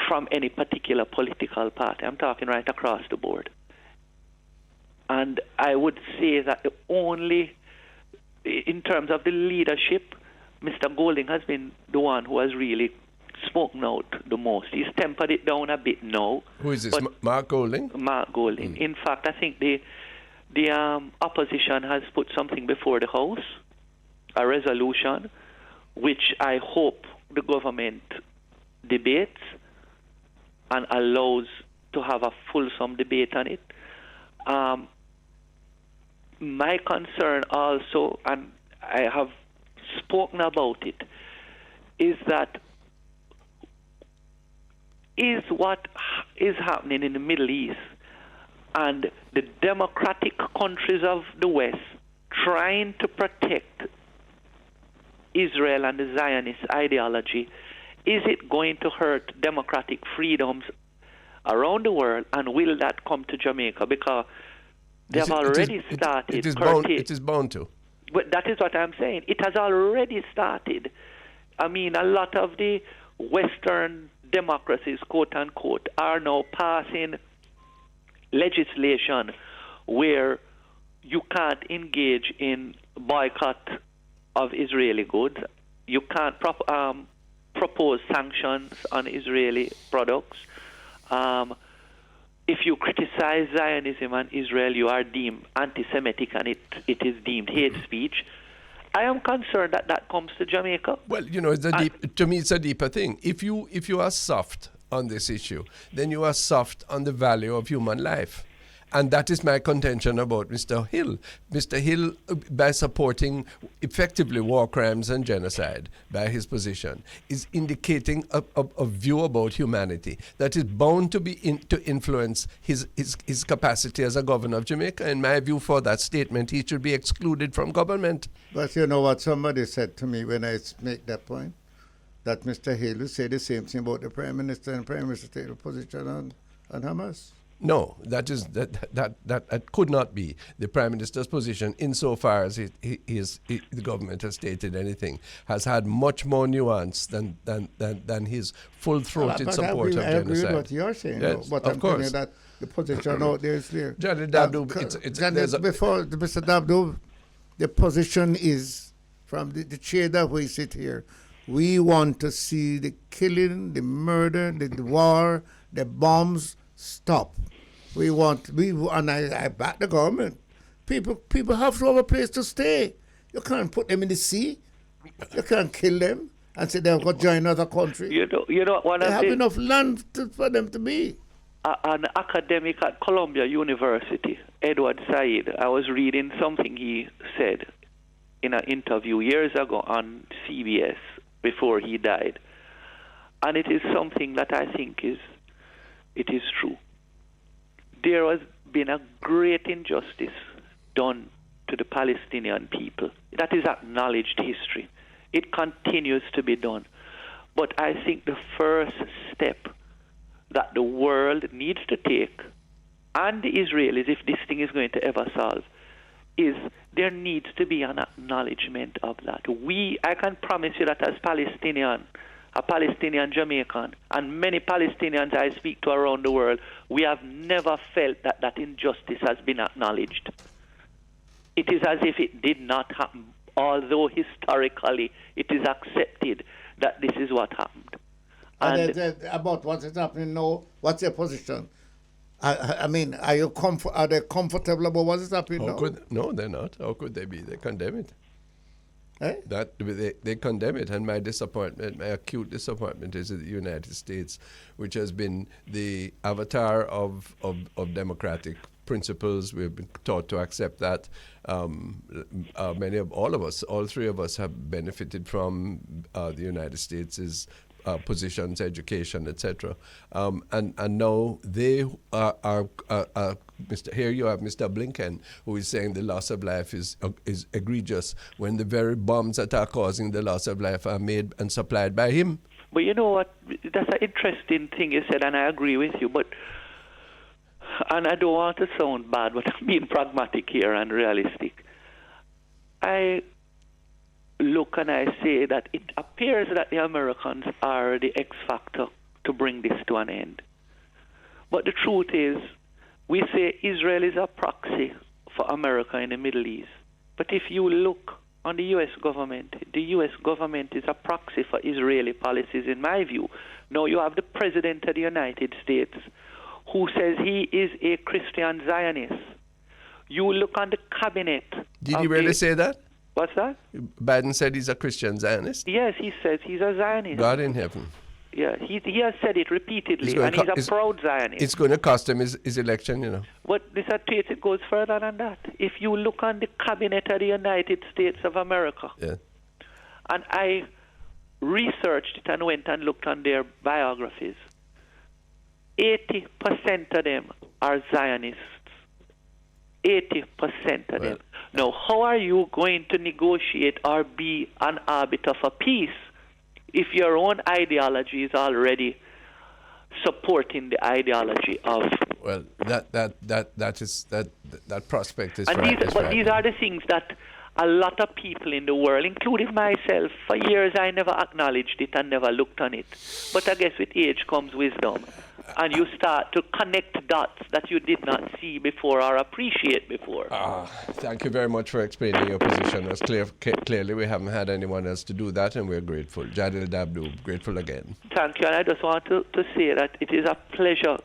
S4: from any particular political party. I'm talking right across the board. And I would say that the only, in terms of the leadership, Mr. Golding has been the one who has really spoken out the most. He's tempered it down a bit now.
S1: Who is this, Mark Golding?
S4: Mark Golding. In fact, I think the opposition has put something before the House, a resolution, which I hope the government debates and allows to have a fulsome debate on it. My concern also, and I have spoken about it, is that is what is happening in the Middle East and the democratic countries of the West trying to protect Israel and the Zionist ideology, is it going to hurt democratic freedoms around the world, and will that come to Jamaica? Because they have already started.
S1: It is bound to.
S4: But that is what I'm saying. It has already started. I mean, a lot of the Western democracies, quote unquote, are now passing legislation where you can't engage in boycott of Israeli goods. You can't propose sanctions on Israeli products. If you criticize Zionism and Israel, you are deemed anti-Semitic, and it is deemed hate speech. I am concerned that comes to Jamaica.
S1: Well, you know, to me, it's a deeper thing. If you are soft on this issue, then you are soft on the value of human life. And that is my contention about Mr. Hill. Mr. Hill, by supporting effectively war crimes and genocide by his position, is indicating a view about humanity that is bound to to influence his capacity as a governor of Jamaica. In my view, for that statement, he should be excluded from government.
S2: But you know what somebody said to me when I make that point? That Mr. Hill will say the same thing about the Prime Minister, and Prime Minister take the position on Hamas.
S1: No, that could not be the Prime Minister's position insofar as the government has stated anything, has had much more nuance than his full-throated support of genocide.
S2: I agree with what you're saying,
S1: yes,
S2: but
S1: of
S2: I'm
S1: course.
S2: telling you that the position out there is clear.
S1: Jadid Dabdoo,
S2: before Mr. Dabdoo, the position is from the chair that we sit here. We want to see the killing, the murder, the war, the bombs stop. And I back the government. People have to have a place to stay. You can't put them in the sea. You can't kill them and say they've got to join another country.
S4: You know what
S2: they have enough land for them to be.
S4: An academic at Columbia University, Edward Said, I was reading something he said in an interview years ago on CBS before he died. And it is something that I think is true. There has been a great injustice done to the Palestinian people. That is acknowledged history. It continues to be done. But I think the first step that the world needs to take, and the Israelis, if this thing is going to ever solve, is there needs to be an acknowledgement of that. I can promise you that as a Palestinian Jamaican, and many Palestinians I speak to around the world, we have never felt that injustice has been acknowledged. It is as if it did not happen, although historically it is accepted that this is what happened.
S2: And about what is happening now, what's your position? I mean, are they comfortable about what is happening now?
S1: No, they're not. How could they be? They condemn it.
S2: Eh?
S1: That they condemn it, and my acute disappointment is that the United States, which has been the avatar of democratic principles, we've been taught to accept that. All three of us have benefited from the United States' positions, education, etc. And now they are here you have Mr. Blinken, who is saying the loss of life is egregious when the very bombs that are causing the loss of life are made and supplied by him.
S4: But you know what? That's an interesting thing you said, and I agree with you. And I don't want to sound bad, but I'm being pragmatic here and realistic. I look and I say that it appears that the Americans are the X factor to bring this to an end. But the truth is, we say Israel is a proxy for America in the Middle East. But if you look on the U.S. government, the U.S. government is a proxy for Israeli policies, in my view. Now you have the President of the United States who says he is a Christian Zionist. You look on the cabinet.
S1: Did he really say that?
S4: What's that?
S1: Biden said he's a Christian Zionist?
S4: Yes, he says he's a Zionist.
S1: God in heaven.
S4: Yeah, he has said it repeatedly, and he's a proud Zionist.
S1: It's going to cost him his election, you know.
S4: But it goes further than that. If you look on the cabinet of the United States of America,
S1: yeah.
S4: And I researched it and went and looked on their biographies, 80% of them are Zionists. 80% of them. Now, how are you going to negotiate or be an arbiter for peace if your own ideology is already supporting the ideology of?
S1: Well, that prospect is.
S4: And these are the things that a lot of people in the world, including myself, for years I never acknowledged it and never looked on it. But I guess with age comes wisdom. And you start to connect dots that you did not see before or appreciate before.
S1: Thank you very much for explaining your position. As clearly we haven't had anyone else to do that, and we're grateful. Jadil Dabdoo, grateful again.
S4: Thank you, and I just want to say that it is a pleasure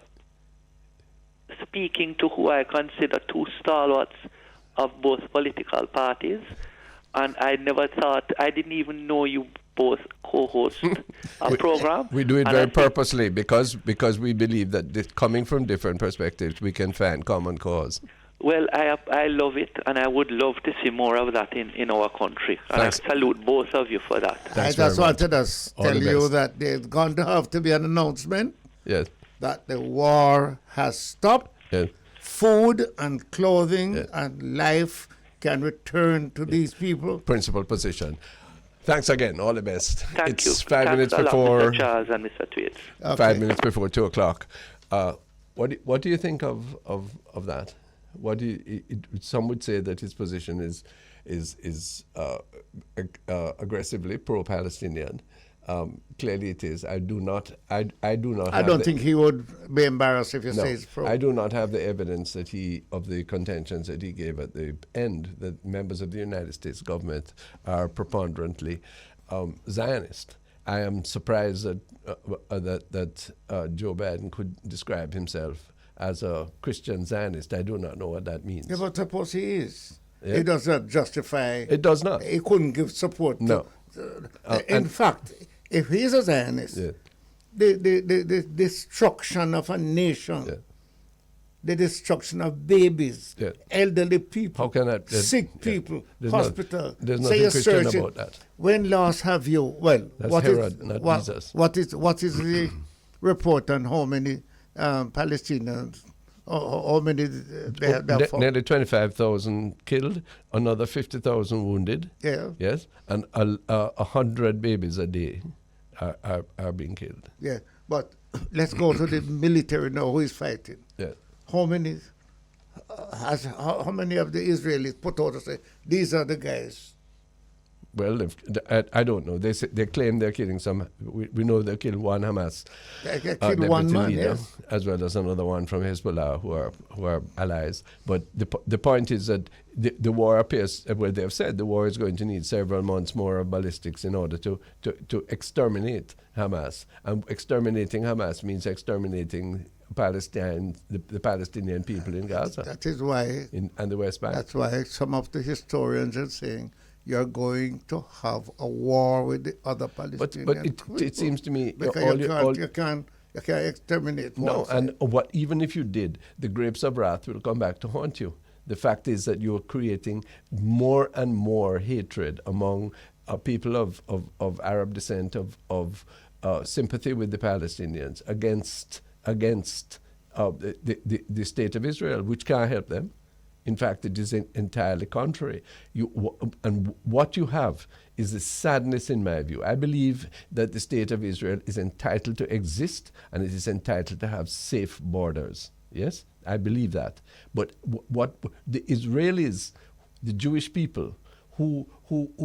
S4: speaking to who I consider two stalwarts of both political parties. And I didn't even know you both co-host a program.
S1: We do it
S4: And
S1: very
S4: I think-
S1: purposely because we believe that coming from different perspectives, we can find common cause.
S4: Well, I love it, and I would love to see more of that in our country. And
S1: Thanks.
S4: I salute both of you for that.
S1: Thanks
S2: I just
S1: very much.
S2: wanted to
S1: All
S2: tell
S1: the
S2: you
S1: best.
S2: that there's going to have to be an announcement
S1: Yes,
S2: that the war has stopped.
S1: yes.
S2: Food and clothing
S1: Yeah.
S2: and life can return to these people.
S1: Principal position. Thanks again. All the best.
S4: Thank
S1: It's
S4: you.
S1: 5
S4: Thanks
S1: minutes
S4: a lot,
S1: before
S4: Mr. Charles and Mr. Tweets.
S2: Okay.
S1: 5 minutes before 2:00. What do you think of that? What do you, some would say that his position is aggressively pro-Palestinian. Clearly, it is. I do not. I
S2: don't think he would be embarrassed if you say it's pro.
S1: I do not have the evidence that of the contentions that he gave at the end that members of the United States government are preponderantly Zionist. I am surprised that Joe Biden could describe himself as a Christian Zionist. I do not know what that means.
S2: Yeah, but suppose he is.
S1: Yeah.
S2: It does not justify.
S1: It does not.
S2: He couldn't give support.
S1: No.
S2: In fact, if he's a Zionist,
S1: Yeah.
S2: the destruction of a nation,
S1: Yeah.
S2: the destruction of babies,
S1: Yeah.
S2: elderly people,
S1: How can that?
S2: sick
S1: yeah.
S2: people,
S1: There's
S2: hospital.
S1: There's
S2: Say
S1: nothing
S2: you're
S1: Christian
S2: searching.
S1: about that.
S2: When last have you? Well,
S1: That's
S2: what is
S1: Herod, not
S2: what,
S1: Jesus.
S2: what is the report on how many Palestinians, or how many they have
S1: Nearly 25,000 killed, another 50,000 wounded.
S2: Yeah.
S1: Yes, and 100 babies a day are being killed.
S2: Yeah, but let's go to the military now. Who is fighting?
S1: Yeah.
S2: How many? How many of the Israelis put out and say these are the guys?
S1: Well, I don't know. They claim they're killing some. We know they killed one Hamas
S2: They killed one
S1: deputy
S2: man,
S1: leader,
S2: yes.
S1: as well as another one from Hezbollah who are allies. But the point is that the war appears. Well, they have said the war is going to need several months more of ballistics in order to exterminate Hamas. And exterminating Hamas means exterminating Palestine, the Palestinian people in Gaza
S2: That is why.
S1: and the West Bank.
S2: That's why some of the historians are saying you're going to have a war with the other Palestinians.
S1: But it seems to me
S2: because you can't exterminate one
S1: no,
S2: side.
S1: and what even if you did, the grapes of wrath will come back to haunt you. The fact is that you're creating more and more hatred among people of Arab descent, of sympathy with the Palestinians against the state of Israel, which can't help them. In fact, it is entirely contrary. And what you have is the sadness, in my view. I believe that the state of Israel is entitled to exist and it is entitled to have safe borders. Yes, I believe that. But what the Israelis, the Jewish people who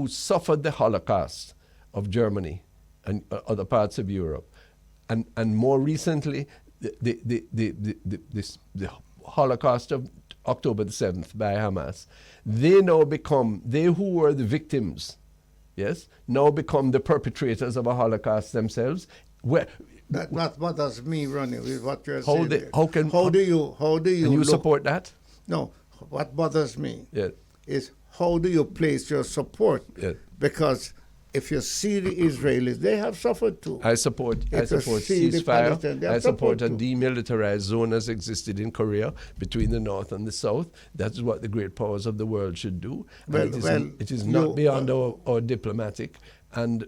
S1: suffered the Holocaust of Germany and other parts of Europe, and more recently the Holocaust of October the 7th by Hamas, they who were the victims, yes, now become the perpetrators of a Holocaust themselves.
S2: That bothers me, Ronnie, with what you're
S1: How
S2: saying.
S1: they-
S2: there.
S1: how
S2: do you
S1: and you
S2: look-
S1: support that?
S2: No, what bothers me
S1: Yeah.
S2: is how do you place your support?
S1: Yeah.
S2: Because if you see the Israelis, they have suffered too.
S1: I support
S2: If you see the
S1: ceasefire.
S2: Palestinians, they
S1: I
S2: have
S1: support a
S2: support too.
S1: demilitarized zone as existed in Korea between the North and the South. That is what the great powers of the world should do. And it is not beyond our diplomatic and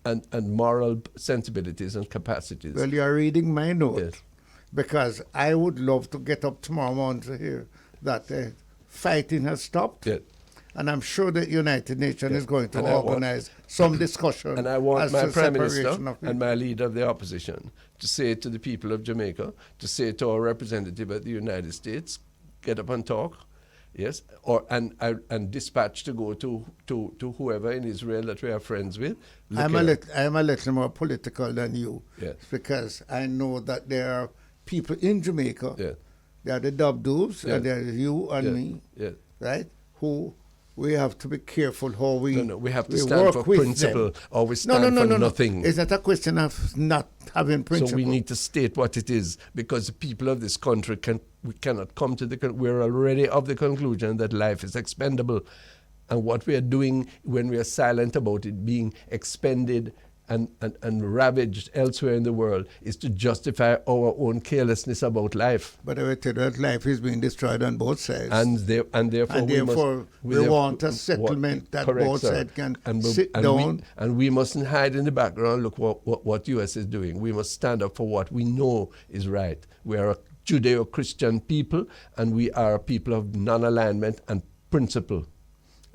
S1: and moral sensibilities and capacities.
S2: Well, you're reading my note.
S1: Yes.
S2: Because I would love to get up tomorrow morning to hear that fighting has stopped.
S1: Yeah.
S2: And I'm sure the United Nations is going to
S1: And I want-
S2: organize some discussion.
S1: And I want
S2: as
S1: my
S2: to
S1: Prime Minister
S2: separation of
S1: and my leader of the opposition to say to the people of Jamaica, to say to our representative at the United States, get up and talk, yes, and dispatch to go to whoever in Israel that we are friends with.
S2: I'm a little more political than you.
S1: Yes.
S2: Because I know that there are people in Jamaica,
S1: Yeah.
S2: there are the Dubdoobs,
S1: Yeah.
S2: and there are you and
S1: Yeah.
S2: me,
S1: Yeah.
S2: right? Who we have to be careful how we
S1: We have to stand
S2: work
S1: for
S2: with
S1: principle,
S2: them.
S1: or we stand for nothing.
S2: It's not a question of not having principle.
S1: So we need to state what it is, because the people of this country we cannot come to we're already of the conclusion that life is expendable. And what we are doing when we are silent about it being expended and ravaged elsewhere in the world is to justify our own carelessness about life.
S2: But I will tell you that life is being destroyed on both sides.
S1: And therefore
S2: we want a settlement that
S1: correct,
S2: both
S1: sir.
S2: sides can sit down.
S1: And we mustn't hide in the background, look what U.S. is doing. We must stand up for what we know is right. We are a Judeo-Christian people, and we are a people of non-alignment and principle.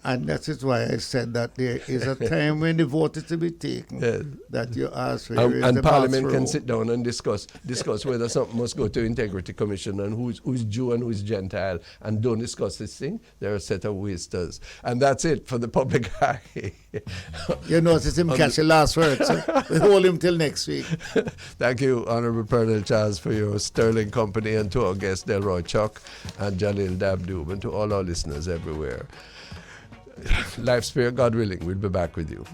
S2: And that is why I said that there is a time when the vote is to be taken, that you ask for.
S1: And Parliament can sit down and discuss whether something must go to Integrity Commission and who's Jew and who's Gentile, and don't discuss this thing. There are a set of wasters. And that's it for the public eye.
S2: You notice him catch the last word, so we hold him till next week.
S1: Thank you, Honorable Colonel Charles, for your sterling company, and to our guests, Delroy Chuck and Jalil Dabdoob, and to all our listeners everywhere. Life Spirit, God willing, we'll be back with you.